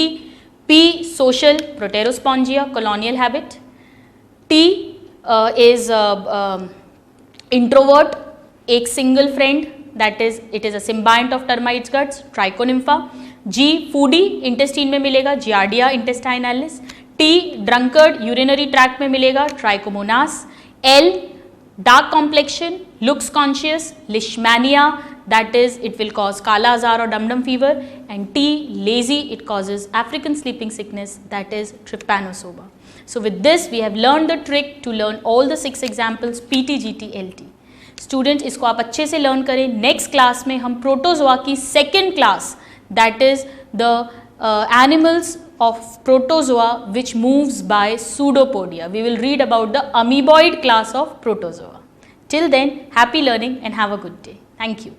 P social, Proterospongia, colonial habit. T is introvert, एक single friend, that is it is a symbiont of termites guts, Trichonympha. G foodie, intestine में मिलेगा, Giardia intestinalis. T drunkard, urinary tract में मिलेगा, Trichomonas. L dark complexion, looks conscious, Leishmania, that is it will cause kala azar or dum fever. And T lazy, it causes African sleeping sickness, that is trypanosoma. So with this we have learned the trick to learn all the 6 examples PT, GT, LT. Student इसको आप अच्छे से learn करें. Next class में हम protozoa की second class, that is the animals of protozoa which moves by pseudopodia. We will read about the amoeboid class of protozoa. Till then, happy learning and have a good day. Thank you.